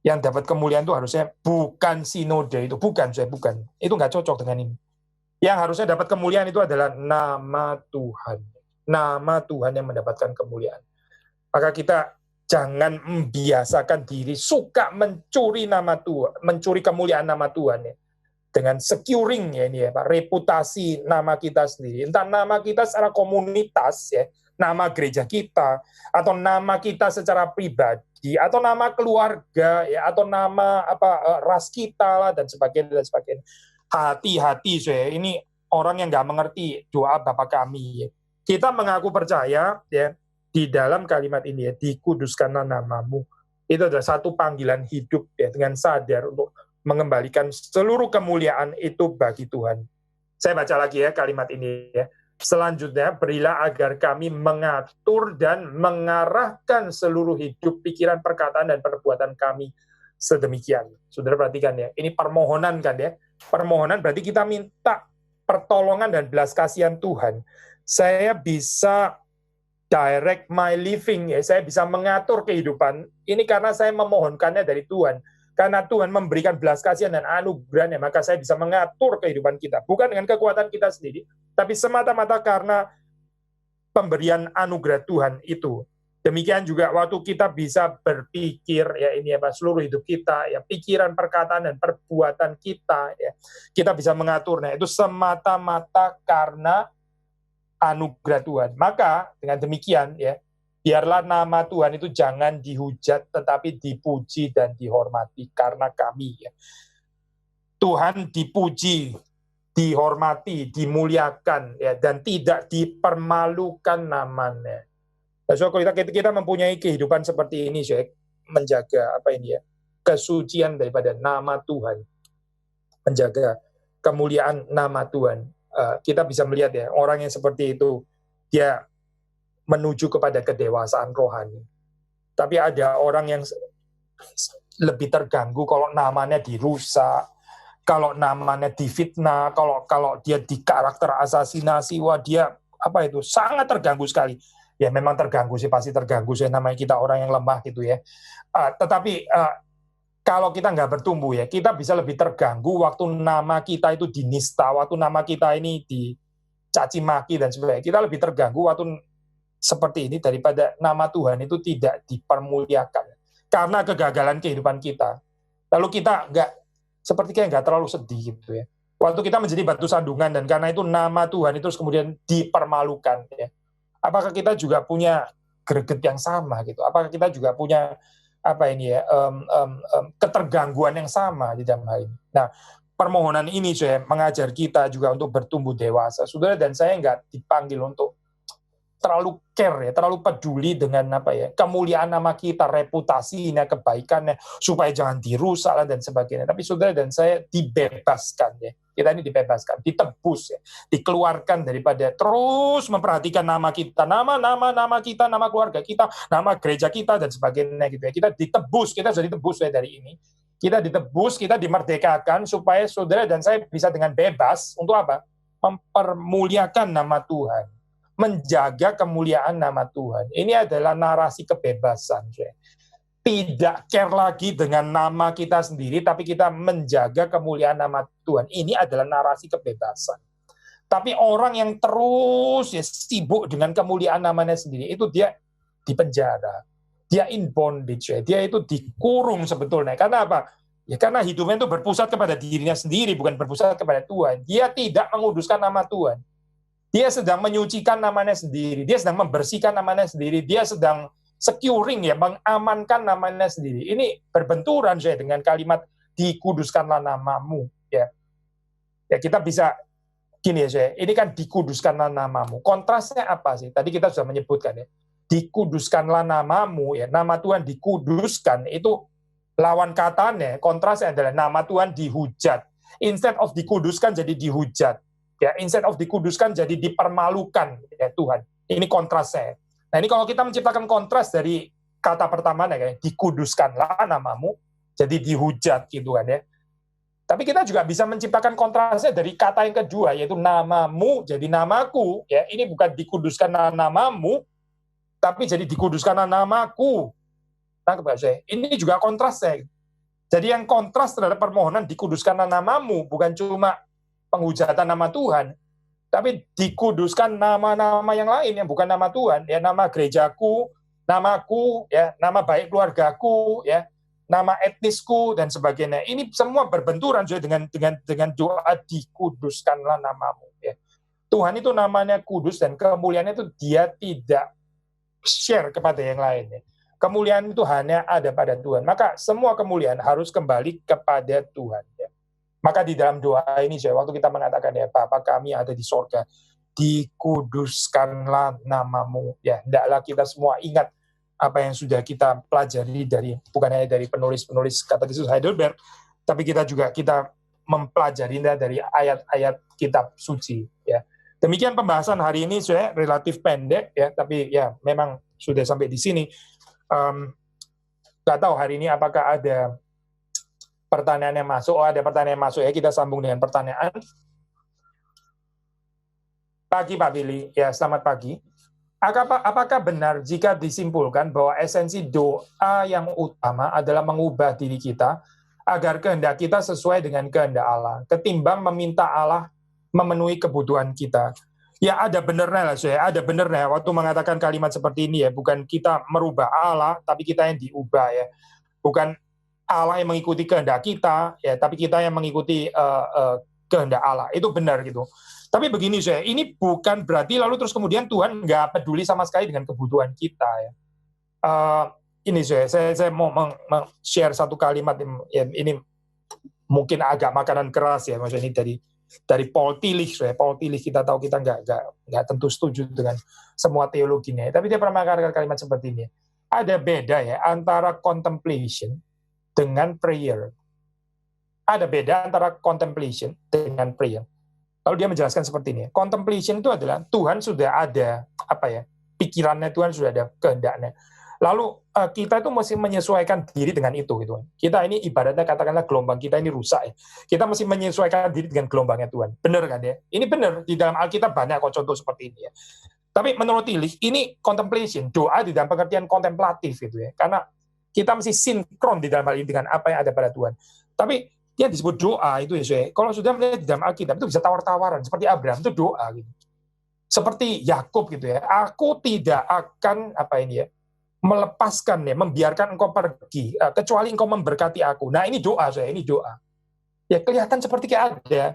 Yang dapat kemuliaan itu harusnya bukan sinode itu, bukan. Itu nggak cocok dengan ini. Yang harusnya dapat kemuliaan itu adalah nama Tuhan. Nama Tuhan yang mendapatkan kemuliaan. Maka kita jangan membiasakan diri suka mencuri nama Tuhan, mencuri kemuliaan nama Tuhan ya. Dengan securing ya ini ya Pak, reputasi nama kita sendiri. Entah nama kita secara komunitas ya, nama gereja kita, atau nama kita secara pribadi, pribadi atau nama keluarga ya atau nama ras kita lah dan sebagainya dan sebagainya. Hati-hati saya ini orang yang nggak mengerti doa Bapa kami. Ya. Kita mengaku percaya ya di dalam kalimat ini ya, dikuduskanlah namamu. Itu adalah satu panggilan hidup ya dengan sadar untuk mengembalikan seluruh kemuliaan itu bagi Tuhan. Saya baca lagi ya kalimat ini ya. Selanjutnya, berilah agar kami mengatur dan mengarahkan seluruh hidup, pikiran, perkataan, dan perbuatan kami sedemikian. Saudara perhatikan ya, ini permohonan kan ya. Permohonan berarti kita minta pertolongan dan belas kasihan Tuhan. Saya bisa direct my living, ya. Saya bisa mengatur kehidupan. Ini karena saya memohonkannya dari Tuhan. Karena Tuhan memberikan belas kasihan dan anugerahnya, maka saya bisa mengatur kehidupan kita. Bukan dengan kekuatan kita sendiri, tapi semata-mata karena pemberian anugerah Tuhan itu. Demikian juga waktu kita bisa berpikir, ya ini ya Pak, seluruh hidup kita, ya pikiran, perkataan, dan perbuatan kita, ya kita bisa mengaturnya. Itu semata-mata karena anugerah Tuhan. Maka dengan demikian, ya biarlah nama Tuhan itu jangan dihujat, tetapi dipuji dan dihormati karena kami. Ya. Tuhan dipuji, dihormati, dimuliakan, ya, dan tidak dipermalukan namanya. Nah, so, kita mempunyai kehidupan seperti ini, saya menjaga kesucian daripada nama Tuhan, menjaga kemuliaan nama Tuhan. Kita bisa melihat ya orang yang seperti itu dia menuju kepada kedewasaan rohani. Tapi ada orang yang lebih terganggu kalau namanya dirusak, kalau namanya difitnah, kalau dia di karakter asasinasi, wah dia sangat terganggu sekali. Ya memang terganggu sih, pasti terganggu sih, namanya kita orang yang lemah gitu ya. Tetapi kalau kita nggak bertumbuh ya, kita bisa lebih terganggu waktu nama kita itu dinista, waktu nama kita ini dicaci maki dan sebagainya. Kita lebih terganggu waktu seperti ini daripada nama Tuhan itu tidak dipermuliakan karena kegagalan kehidupan kita. Lalu kita nggak terlalu sedih gitu ya. Waktu kita menjadi batu sandungan dan karena itu nama Tuhan itu kemudian dipermalukan ya. Apakah kita juga punya greget yang sama gitu? Apakah kita juga punya ketergangguan yang sama di dalam hal ini? Nah, permohonan ini saya mengajar kita juga untuk bertumbuh dewasa. Saudara dan saya nggak dipanggil untuk terlalu care ya, terlalu peduli dengan kemuliaan nama kita, reputasinya, kebaikannya, supaya jangan dirusak dan sebagainya. Tapi saudara dan saya dibebaskan ya, kita ini dibebaskan, ditebus ya, dikeluarkan daripada terus memperhatikan nama kita, nama kita, nama keluarga kita, nama gereja kita dan sebagainya gitu ya. Kita ditebus, kita sudah ditebus ya dari ini. Kita ditebus, kita dimerdekakan supaya saudara dan saya bisa dengan bebas untuk apa? Mempermuliakan nama Tuhan. Menjaga kemuliaan nama Tuhan. Ini adalah narasi kebebasan. Tidak care lagi dengan nama kita sendiri, tapi kita menjaga kemuliaan nama Tuhan. Ini adalah narasi kebebasan. Tapi orang yang terus sibuk dengan kemuliaan namanya sendiri, itu dia dipenjara. Dia in bondage. Dia itu dikurung sebetulnya. Karena apa? Ya karena hidupnya itu berpusat kepada dirinya sendiri, bukan berpusat kepada Tuhan. Dia tidak menguduskan nama Tuhan. Dia sedang menyucikan namanya sendiri, dia sedang membersihkan namanya sendiri, dia sedang securing ya, mengamankan namanya sendiri. Ini berbenturan saya dengan kalimat dikuduskanlah namamu ya. Ya kita bisa gini ya saya, ini kan dikuduskanlah namamu. Kontrasnya apa sih? Tadi kita sudah menyebutkan ya. Dikuduskanlah namamu ya, nama Tuhan dikuduskan itu lawan katanya, kontrasnya adalah nama Tuhan dihujat. Instead of dikuduskan jadi dihujat. Ya, instead of dikuduskan jadi dipermalukan ya Tuhan. Ini kontrasnya. Nah, ini kalau kita menciptakan kontras dari kata pertama ya, dikuduskanlah namamu, jadi dihujat gitu kan ya. Tapi kita juga bisa menciptakan kontrasnya dari kata yang kedua yaitu namamu jadi namaku ya. Ini bukan dikuduskan namamu tapi jadi dikuduskan namaku. Tangkap saya. Ini juga kontrasnya. Jadi yang kontras terhadap permohonan dikuduskan namamu bukan cuma penghujatan nama Tuhan, tapi dikuduskan nama-nama yang lain yang bukan nama Tuhan, ya nama gerejaku, namaku, ya nama baik keluargaku, ya nama etnisku dan sebagainya. Ini semua berbenturan dengan doa dikuduskanlah namamu. Ya. Tuhan itu namanya kudus dan kemuliaannya itu dia tidak share kepada yang lain. Ya. Kemuliaan itu hanya ada pada Tuhan. Maka semua kemuliaan harus kembali kepada Tuhan. Ya. Maka di dalam doa ini, waktu kita mengatakan ya, Bapa kami ada di sorga, dikuduskanlah namamu. Ya, hendaklah kita semua ingat apa yang sudah kita pelajari dari, bukan hanya dari penulis-penulis Katekismus Heidelberg, tapi kita mempelajari dari ayat-ayat kitab suci. Ya. Demikian pembahasan hari ini, saya relatif pendek ya, tapi ya memang sudah sampai di sini. Nggak tahu hari ini apakah ada pertanyaan yang masuk. Oh, ada pertanyaan yang masuk ya, kita sambung dengan pertanyaan. Pagi Pak Billy, ya selamat pagi. Apakah benar jika disimpulkan bahwa esensi doa yang utama adalah mengubah diri kita agar kehendak kita sesuai dengan kehendak Allah, ketimbang meminta Allah memenuhi kebutuhan kita? Ya ada benernya lah, ada benernya waktu mengatakan kalimat seperti ini ya, bukan kita merubah Allah, tapi kita yang diubah ya. Bukan Allah yang mengikuti kehendak kita, ya, tapi kita yang mengikuti kehendak Allah. Itu benar gitu. Tapi begini ini bukan berarti lalu terus kemudian Tuhan nggak peduli sama sekali dengan kebutuhan kita ya. Ini saya mau share satu kalimat ya, ini mungkin agak makanan keras ya, maksudnya ini dari Paul Tillich. Paul Tillich kita tahu kita nggak tentu setuju dengan semua teologinya, tapi dia pernah mengatakan kalimat seperti ini. Ada beda ya antara contemplation dengan prayer. Ada beda antara contemplation dengan prayer. Lalu dia menjelaskan seperti ini. Contemplation itu adalah Tuhan sudah ada pikirannya, Tuhan sudah ada kehendaknya. Lalu kita itu mesti menyesuaikan diri dengan itu gitu. Kita ini ibaratnya katakanlah gelombang kita ini rusak ya. Kita mesti menyesuaikan diri dengan gelombangnya Tuhan. Benar kan ya? Ini benar, di dalam Alkitab banyak kok contoh seperti ini ya. Tapi menurut Tillich ini contemplation, doa di dalam pengertian kontemplatif gitu ya. Karena kita mesti sinkron di dalam hal ini dengan apa yang ada pada Tuhan. Tapi dia disebut doa itu ya. Kalau sudah melihat di dalam Alkitab itu bisa tawar-tawaran seperti Abraham itu doa gitu. Seperti Yakub gitu ya. Aku tidak akan melepaskan ya, membiarkan engkau pergi kecuali engkau memberkati aku. Nah, ini doa ini doa. Ya kelihatan seperti kayak ada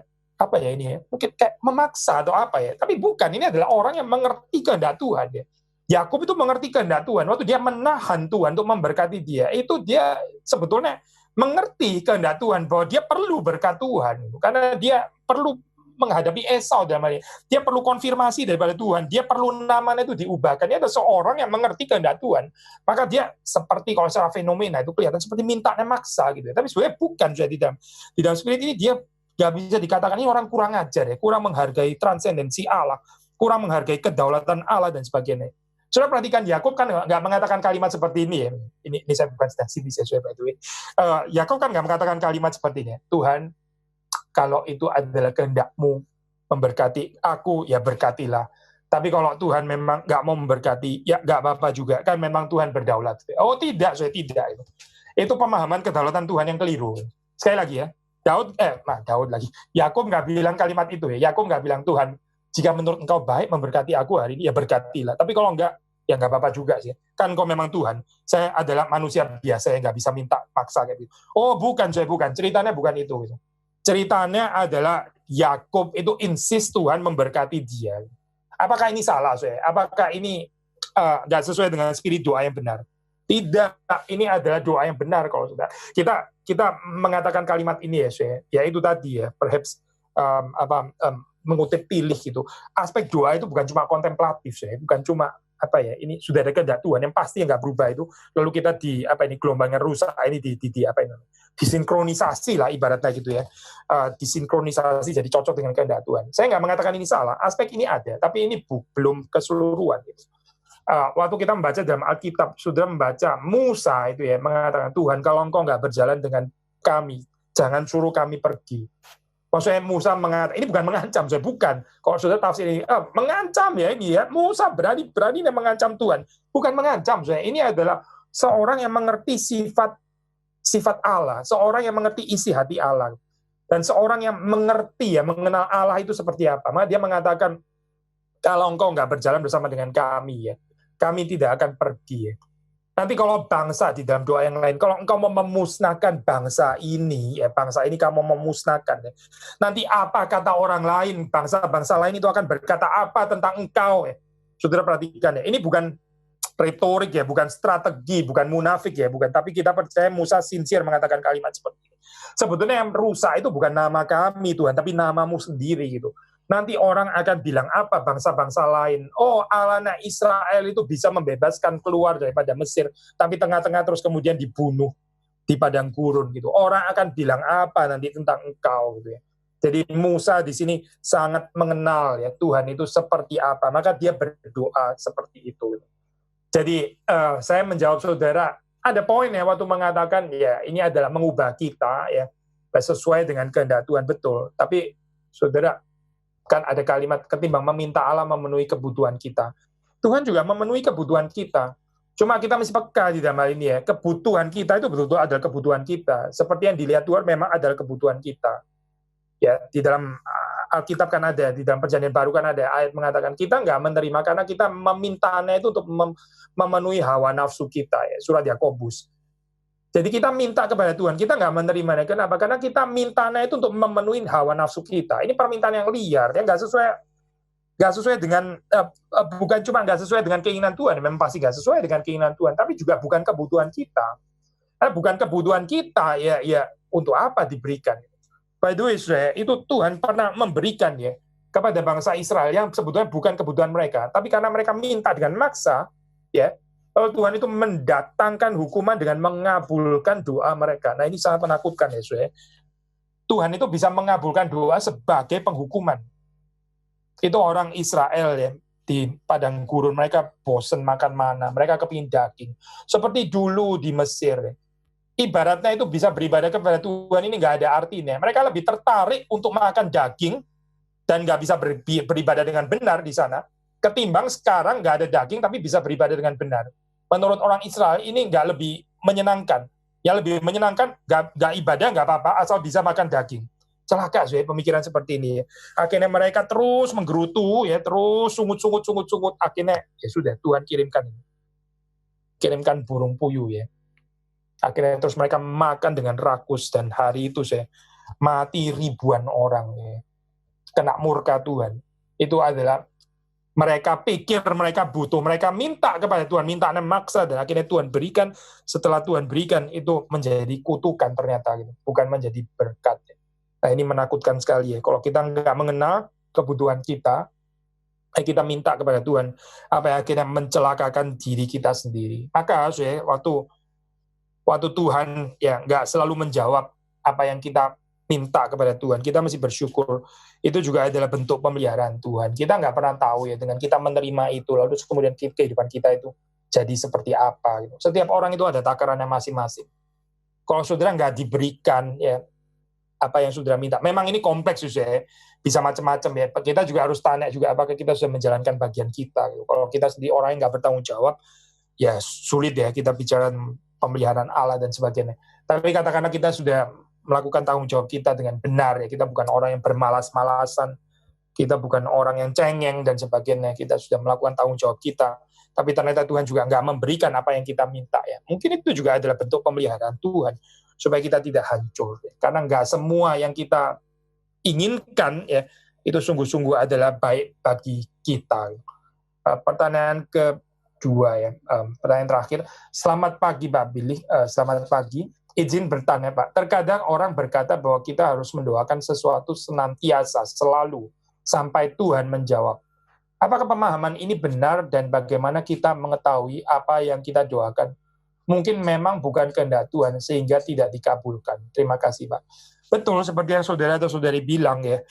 ini ya. Mungkin kayak memaksa atau apa ya. Tapi bukan, ini adalah orang yang mengerti kehendak Tuhan ya. Yakub itu mengerti kehendak Tuhan. Waktu dia menahan Tuhan untuk memberkati dia, itu dia sebetulnya mengerti kehendak Tuhan bahwa dia perlu berkat Tuhan. Karena dia perlu menghadapi Esau dalam hal ini. Dia perlu konfirmasi daripada Tuhan. Dia perlu namanya itu diubahkan. Dia ada seorang yang mengerti kehendak Tuhan. Maka dia seperti kalau secara fenomena itu kelihatan seperti mintanya maksa gitu. Tapi sebenarnya bukan. Di dalam spirit ini dia nggak bisa dikatakan ini orang kurang ajar ya, kurang menghargai transendensi Allah, kurang menghargai kedaulatan Allah dan sebagainya. Saudara perhatikan Yakub kan nggak mengatakan kalimat seperti ini ya. Ini saya bukan sedang sini saya by the way. Yakub kan nggak mengatakan kalimat seperti ini. Tuhan, kalau itu adalah kehendak-Mu memberkati aku, ya berkatilah. Tapi kalau Tuhan memang nggak mau memberkati, ya nggak apa-apa juga. Kan memang Tuhan berdaulat. Oh tidak, saya tidak. Itu pemahaman kedaulatan Tuhan yang keliru. Sekali lagi ya, Daud lagi. Yakub nggak bilang kalimat itu ya. Yakub nggak bilang Tuhan, jika menurut engkau baik memberkati aku hari ini, ya berkatilah. Tapi kalau enggak, ya nggak apa-apa juga sih. Kan kau memang Tuhan. Saya adalah manusia biasa yang nggak bisa minta paksa kayak gitu. Oh bukan, bukan. Ceritanya bukan itu. Gitu. Ceritanya adalah Yakub itu insist Tuhan memberkati dia. Apakah ini salah, Apakah ini nggak sesuai dengan spirit doa yang benar? Tidak, ini adalah doa yang benar kalau sudah. Kita mengatakan kalimat ini ya itu tadi ya, perhaps mengutip Tillich gitu. Aspek doa itu bukan cuma kontemplatif, bukan cuma ini sudah ada kehendak Tuhan yang pasti yang nggak berubah itu, lalu kita gelombangnya rusak, ini disinkronisasi lah ibaratnya gitu ya, disinkronisasi jadi cocok dengan kehendak Tuhan. Saya nggak mengatakan ini salah, aspek ini ada, tapi ini belum keseluruhan gitu. Waktu kita membaca dalam Alkitab, sudah membaca Musa itu ya mengatakan, Tuhan kalau engkau nggak berjalan dengan kami, jangan suruh kami pergi. Maksudnya Musa mengatakan, ini bukan mengancam, bukan. Kalau sudah tafsir ini, mengancam ya ini ya, Musa berani mengancam Tuhan. Bukan mengancam, ini adalah seorang yang mengerti sifat Allah, seorang yang mengerti isi hati Allah, dan seorang yang mengerti ya, mengenal Allah itu seperti apa. Maka dia mengatakan, kalau engkau nggak berjalan bersama dengan kami ya, kami tidak akan pergi ya. Nanti kalau bangsa di dalam doa yang lain, kalau engkau mau memusnahkan bangsa ini kamu memusnahkan ya. Nanti apa kata orang lain, bangsa-bangsa lain itu akan berkata apa tentang engkau ya. Saudara perhatikan ya, ini bukan retorik ya, bukan strategi, bukan munafik ya, bukan. Tapi kita percaya Musa sincere mengatakan kalimat seperti ini. Sebetulnya yang rusak itu bukan nama kami Tuhan, tapi namamu sendiri gitu. Nanti orang akan bilang apa bangsa-bangsa lain? Oh, Allah Israel itu bisa membebaskan keluar daripada Mesir, tapi tengah-tengah terus kemudian dibunuh di padang gurun gitu. Orang akan bilang apa nanti tentang engkau gitu ya. Jadi Musa di sini sangat mengenal ya Tuhan itu seperti apa, maka dia berdoa seperti itu. Jadi saya menjawab saudara, ada poin ya waktu mengatakan ya ini adalah mengubah kita ya sesuai dengan kehendak Tuhan, betul. Tapi saudara, kan ada kalimat ketimbang meminta Allah memenuhi kebutuhan kita, Tuhan juga memenuhi kebutuhan kita. Cuma kita mesti peka di dalam hal ini ya, kebutuhan kita itu betul-betul adalah kebutuhan kita. Seperti yang dilihat Tuhan memang adalah kebutuhan kita. Ya, di dalam Alkitab kan ada, di dalam Perjanjian Baru kan ada ayat mengatakan kita nggak menerima karena kita memintanya itu untuk memenuhi hawa nafsu kita ya, surat Yakobus. Jadi kita minta kepada Tuhan, kita nggak menerimanya. Kenapa? Karena kita mintanya itu untuk memenuhi hawa nafsu kita. Ini permintaan yang liar, ya nggak sesuai dengan bukan cuma nggak sesuai dengan keinginan Tuhan, memang pasti nggak sesuai dengan keinginan Tuhan, tapi juga bukan kebutuhan kita. Bukan kebutuhan kita, ya untuk apa diberikan? By the way, itu Tuhan pernah memberikan ya kepada bangsa Israel yang sebetulnya bukan kebutuhan mereka, tapi karena mereka minta dengan maksa, ya Tuhan itu mendatangkan hukuman dengan mengabulkan doa mereka. Nah ini sangat menakutkan ya, Tuhan itu bisa mengabulkan doa sebagai penghukuman. Itu orang Israel ya di padang gurun, mereka bosan makan mana, mereka kepingin daging. Seperti dulu di Mesir ya. Ibaratnya itu bisa beribadah kepada Tuhan ini nggak ada artinya. Mereka lebih tertarik untuk makan daging dan nggak bisa beribadah dengan benar di sana, ketimbang sekarang nggak ada daging tapi bisa beribadah dengan benar. Menurut orang Israel ini nggak lebih menyenangkan. Yang lebih menyenangkan nggak ibadah nggak apa-apa asal bisa makan daging. Celaka sih pemikiran seperti ini. Akhirnya mereka terus menggerutu ya, terus sungut. Akhirnya ya sudah Tuhan kirimkan burung puyuh ya. Akhirnya terus mereka makan dengan rakus dan hari itu mati ribuan orang ya. Kena murka Tuhan. Itu adalah mereka pikir mereka butuh, mereka minta kepada Tuhan, mintaan maksa dan akhirnya Tuhan berikan. Setelah Tuhan berikan itu menjadi kutukan ternyata gitu, bukan menjadi berkat. Nah ini menakutkan sekali ya. Kalau kita nggak mengenal kebutuhan kita minta kepada Tuhan, apa yang akhirnya mencelakakan diri kita sendiri. Maka waktu Tuhan ya nggak selalu menjawab apa yang kita minta kepada Tuhan, kita mesti bersyukur. Itu juga adalah bentuk pemeliharaan Tuhan. Kita nggak pernah tahu ya dengan kita menerima itu, lalu kemudian kehidupan kita itu jadi seperti apa. Gitu. Setiap orang itu ada takarannya masing-masing. Kalau saudara nggak diberikan ya apa yang saudara minta, memang ini kompleks ya, bisa macam-macam ya. Kita juga harus tanya juga apakah kita sudah menjalankan bagian kita. Gitu. Kalau kita sendiri orang yang nggak bertanggung jawab, ya sulit ya kita bicara pemeliharaan Allah dan sebagainya. Tapi katakanlah kita sudah melakukan tanggung jawab kita dengan benar ya, kita bukan orang yang bermalas-malasan, kita bukan orang yang cengeng dan sebagainya, kita sudah melakukan tanggung jawab kita, tapi ternyata Tuhan juga nggak memberikan apa yang kita minta ya. Mungkin itu juga adalah bentuk pemeliharaan Tuhan supaya kita tidak hancur ya. Karena nggak semua yang kita inginkan ya itu sungguh-sungguh adalah baik bagi kita. Pertanyaan kedua ya, pertanyaan terakhir. Selamat pagi Pak Billy, selamat pagi. Izin bertanya Pak, terkadang orang berkata bahwa kita harus mendoakan sesuatu senantiasa, selalu, sampai Tuhan menjawab. Apakah pemahaman ini benar dan bagaimana kita mengetahui apa yang kita doakan? Mungkin memang bukan kehendak Tuhan sehingga tidak dikabulkan. Terima kasih Pak. Betul, seperti yang saudara atau saudari bilang ya,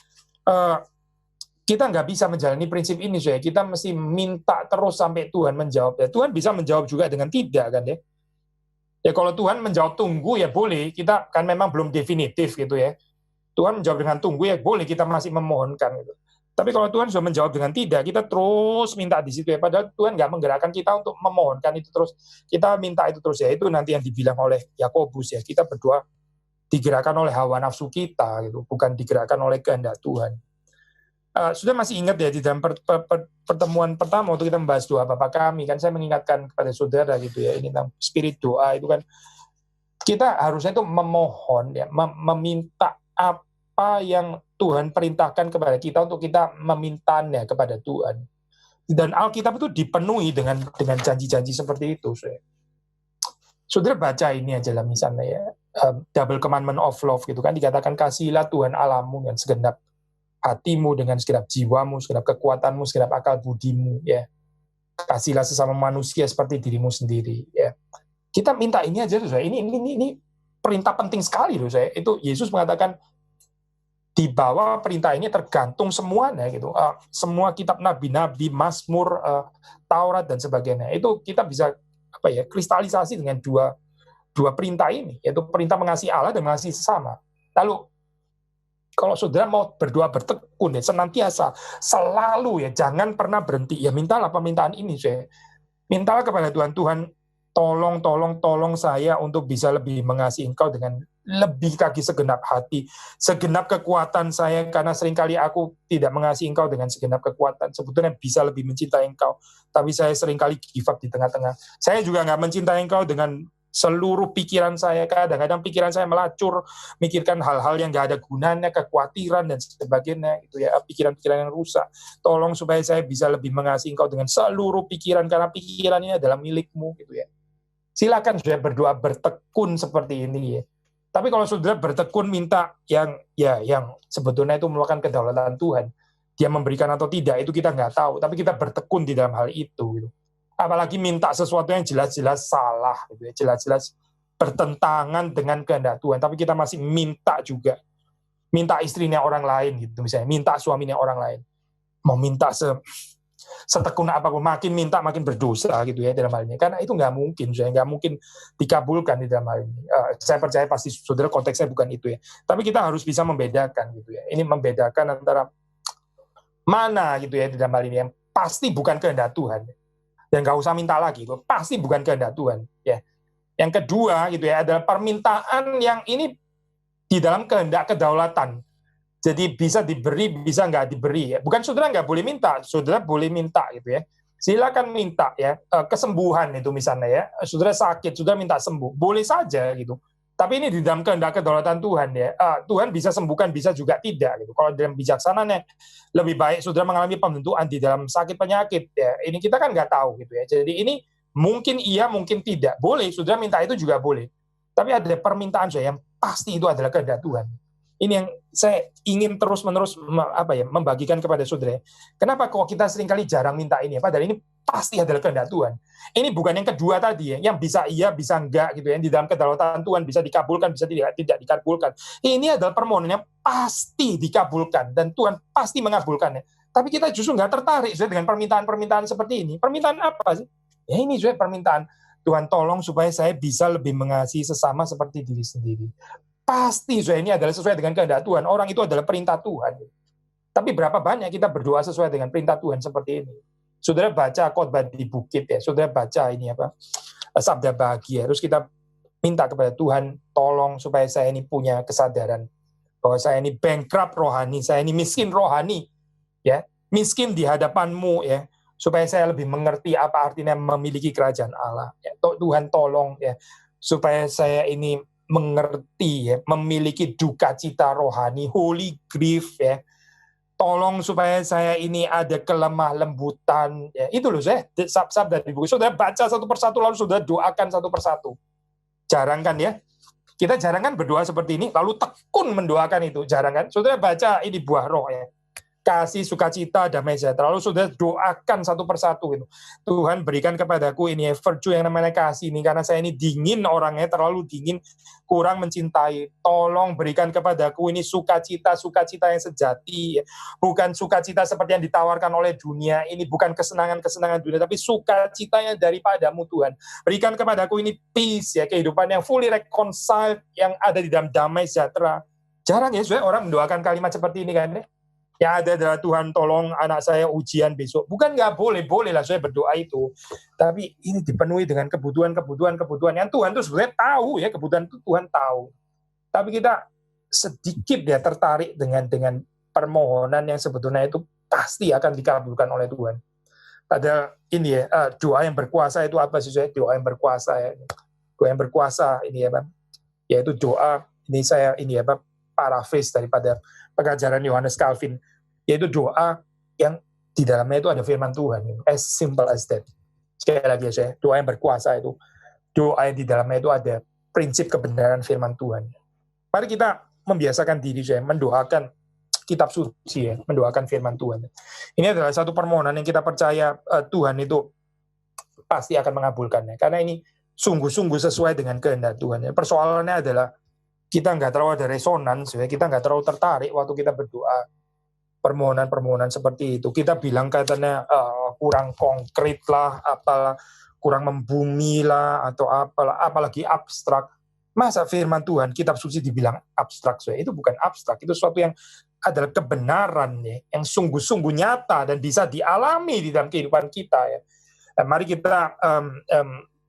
kita nggak bisa menjalani prinsip ini, kita mesti minta terus sampai Tuhan menjawab. Ya, Tuhan bisa menjawab juga dengan tidak kan ya. Ya kalau Tuhan menjawab tunggu ya boleh, kita kan memang belum definitif gitu ya. Tuhan menjawab dengan tunggu ya boleh, kita masih memohonkan gitu. Tapi kalau Tuhan sudah menjawab dengan tidak, kita terus minta di situ ya. Padahal Tuhan nggak menggerakkan kita untuk memohonkan itu terus. Kita minta itu terus ya. Itu nanti yang dibilang oleh Yakobus ya. Kita berdoa digerakkan oleh hawa nafsu kita gitu, bukan digerakkan oleh kehendak Tuhan. Sudah masih ingat ya di dalam pertemuan pertama waktu kita membahas doa Bapa kami, kan saya mengingatkan kepada saudara gitu ya, ini tentang spirit doa itu kan kita harusnya itu memohon ya, meminta apa yang Tuhan perintahkan kepada kita untuk kita memintanya kepada Tuhan. Dan Alkitab itu dipenuhi dengan janji-janji seperti itu. Saudara baca ini aja lah misalnya ya, double commandment of love gitu kan, dikatakan kasihilah Tuhan Allahmu dengan segenap hatimu, dengan segenap jiwamu, segenap kekuatanmu, segenap akal budimu, ya. Kasihlah sesama manusia seperti dirimu sendiri, ya. Kita minta ini aja, saudara. Ini perintah penting sekali, loh, saya. Itu Yesus mengatakan di bawah perintah ini tergantung semuanya, gitu. Semua kitab nabi-nabi, Mazmur, Taurat dan sebagainya. Itu kita bisa kristalisasi dengan dua perintah ini, yaitu perintah mengasihi Allah dan mengasihi sesama. Lalu kalau saudara mau berdoa bertekun ya, senantiasa, selalu ya, jangan pernah berhenti. Ya mintalah permintaan ini, saya. Mintalah kepada Tuhan, Tuhan, tolong saya untuk bisa lebih mengasihi Engkau dengan lebih kaki segenap hati, segenap kekuatan saya, karena seringkali aku tidak mengasihi Engkau dengan segenap kekuatan. Sebetulnya bisa lebih mencintai Engkau, tapi saya seringkali give up di tengah-tengah. Saya juga nggak mencintai Engkau dengan seluruh pikiran saya. Kadang-kadang pikiran saya melacur, mikirkan hal-hal yang nggak ada gunanya, kekhawatiran dan sebagainya, gitu ya, pikiran-pikiran yang rusak. Tolong supaya saya bisa lebih mengasihi Engkau dengan seluruh pikiran, karena pikiran ini adalah milikmu, gitu ya. Silakan sudah berdoa bertekun seperti ini ya. Tapi kalau saudara bertekun minta yang sebetulnya itu merupakan kedaulatan Tuhan, Dia memberikan atau tidak itu kita nggak tahu. Tapi kita bertekun di dalam hal itu. Gitu. Apalagi minta sesuatu yang jelas-jelas salah, gitu ya, jelas-jelas bertentangan dengan kehendak Tuhan. Tapi kita masih minta juga, minta istrinya orang lain, gitu misalnya, minta suaminya orang lain, mau minta setekun apapun, makin minta makin berdosa gitu ya dalam hal ini, karena itu nggak mungkin dikabulkan di dalam hal ini. Saya percaya pasti saudara konteksnya bukan itu ya, tapi kita harus bisa membedakan gitu ya, ini membedakan antara mana gitu ya di dalam hal ini yang pasti bukan kehendak Tuhan dan nggak usah minta lagi, itu pasti bukan kehendak Tuhan ya. Yang kedua gitu ya adalah permintaan yang ini di dalam kehendak kedaulatan. Jadi bisa diberi, bisa nggak diberi. Ya. Bukan saudara nggak boleh minta, saudara boleh minta gitu ya. Silakan minta ya, kesembuhan itu misalnya ya. Saudara sakit, saudara minta sembuh, boleh saja gitu. Tapi ini di dalam kehendak kedaulatan Tuhan ya. Tuhan bisa sembuhkan, bisa juga tidak gitu. Kalau dalam bijaksananya lebih baik saudara mengalami pembentukan di dalam sakit penyakit ya. Ini kita kan nggak tahu gitu ya. Jadi ini mungkin iya, mungkin tidak. Boleh, saudara minta itu juga boleh. Tapi ada permintaan saya yang pasti itu adalah kehendak Tuhan. Ini yang saya ingin terus-menerus membagikan kepada saudara. Kenapa kok kita seringkali jarang minta ini? Padahal ini pasti adalah kehendak Tuhan. Ini bukan yang kedua tadi ya, yang bisa iya, bisa enggak gitu ya. Di dalam kedaulatan Tuhan bisa dikabulkan, bisa tidak dikabulkan. Ini adalah permohonan yang pasti dikabulkan dan Tuhan pasti mengabulkannya. Tapi kita justru nggak tertarik dengan permintaan-permintaan seperti ini. Permintaan apa sih? Ya ini juga permintaan Tuhan, tolong supaya saya bisa lebih mengasihi sesama seperti diri sendiri. Pasti ini adalah sesuai dengan kehendak Tuhan. Orang itu adalah perintah Tuhan. Tapi berapa banyak kita berdoa sesuai dengan perintah Tuhan seperti ini? Saudara baca khotbah di bukit ya, saudara baca ini sabda bahagia. Terus kita minta kepada Tuhan, tolong supaya saya ini punya kesadaran bahwa saya ini bankrupt rohani, saya ini miskin rohani, ya, miskin di hadapan-Mu ya, supaya saya lebih mengerti apa artinya memiliki kerajaan Allah. Ya, Tuhan tolong ya, supaya saya ini mengerti ya, memiliki duka cita rohani, holy grief ya. Tolong supaya saya ini ada kelemah lembutan ya. Itu loh saya sabda dari buku. Saudara baca satu persatu lalu saudara doakan satu persatu. Jarang kan ya? Kita jarang kan berdoa seperti ini lalu tekun mendoakan itu. Jarang kan? Saudara baca ini buah roh ya. Kasih, sukacita, damai sejahtera. Lalu sudah doakan satu persatu gitu. Tuhan berikan kepadaku ini virtue yang namanya kasih ini, karena saya ini dingin orangnya, terlalu dingin, kurang mencintai. Tolong berikan kepadaku ini sukacita yang sejati, bukan sukacita seperti yang ditawarkan oleh dunia. Ini bukan kesenangan dunia, tapi sukacitanya daripadamu Tuhan. Berikan kepadaku ini peace ya, kehidupan yang fully reconciled, yang ada di dalam damai sejahtera. Jarang ya orang mendoakan kalimat seperti ini kan ya. Yang ada adalah Tuhan tolong anak saya ujian besok. Bukan nggak boleh lah saya berdoa itu. Tapi ini dipenuhi dengan kebutuhan yang Tuhan tuh sebenarnya tahu ya, kebutuhan itu Tuhan tahu. Tapi kita sedikit ya tertarik dengan permohonan yang sebetulnya itu pasti akan dikabulkan oleh Tuhan. Padahal ini ya, doa yang berkuasa itu apa sih? Doa yang berkuasa ya. Doa yang berkuasa ini ya Bang. Yaitu doa, ini saya ini paraphrase daripada pengajaran Yohanes Calvin, yaitu doa yang di dalamnya itu ada firman Tuhan. As simple as that. Sekali lagi saya, doa yang berkuasa itu, doa yang di dalamnya itu ada prinsip kebenaran firman Tuhan. Mari kita membiasakan diri saya mendoakan kitab suci ya, mendoakan firman Tuhan. Ini adalah satu permohonan yang kita percaya Tuhan itu pasti akan mengabulkannya. Karena ini sungguh-sungguh sesuai dengan kehendak Tuhan. Persoalannya adalah kita nggak terlalu ada resonans, ya. Kita nggak terlalu tertarik waktu kita berdoa permohonan-permohonan seperti itu. Kita bilang katanya kurang konkret lah, apalah, kurang membumi lah, atau apalah, apalagi abstrak. Masa firman Tuhan, kitab suci dibilang abstrak? Itu bukan abstrak, itu sesuatu yang adalah kebenaran ya, yang sungguh-sungguh nyata dan bisa dialami di dalam kehidupan kita ya. Mari kita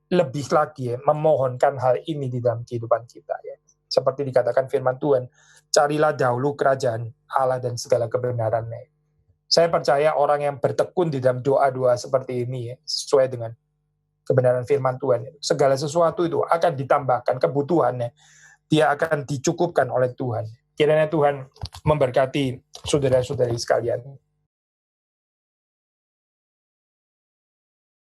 lebih lagi ya, memohonkan hal ini di dalam kehidupan kita ya. Seperti dikatakan firman Tuhan, carilah dahulu kerajaan Allah dan segala kebenarannya. Saya percaya orang yang bertekun di dalam doa-doa seperti ini ya, sesuai dengan kebenaran firman Tuhan, segala sesuatu itu akan ditambahkan kebutuhannya, dia akan dicukupkan oleh Tuhan. Kiranya Tuhan memberkati saudara-saudari sekalian.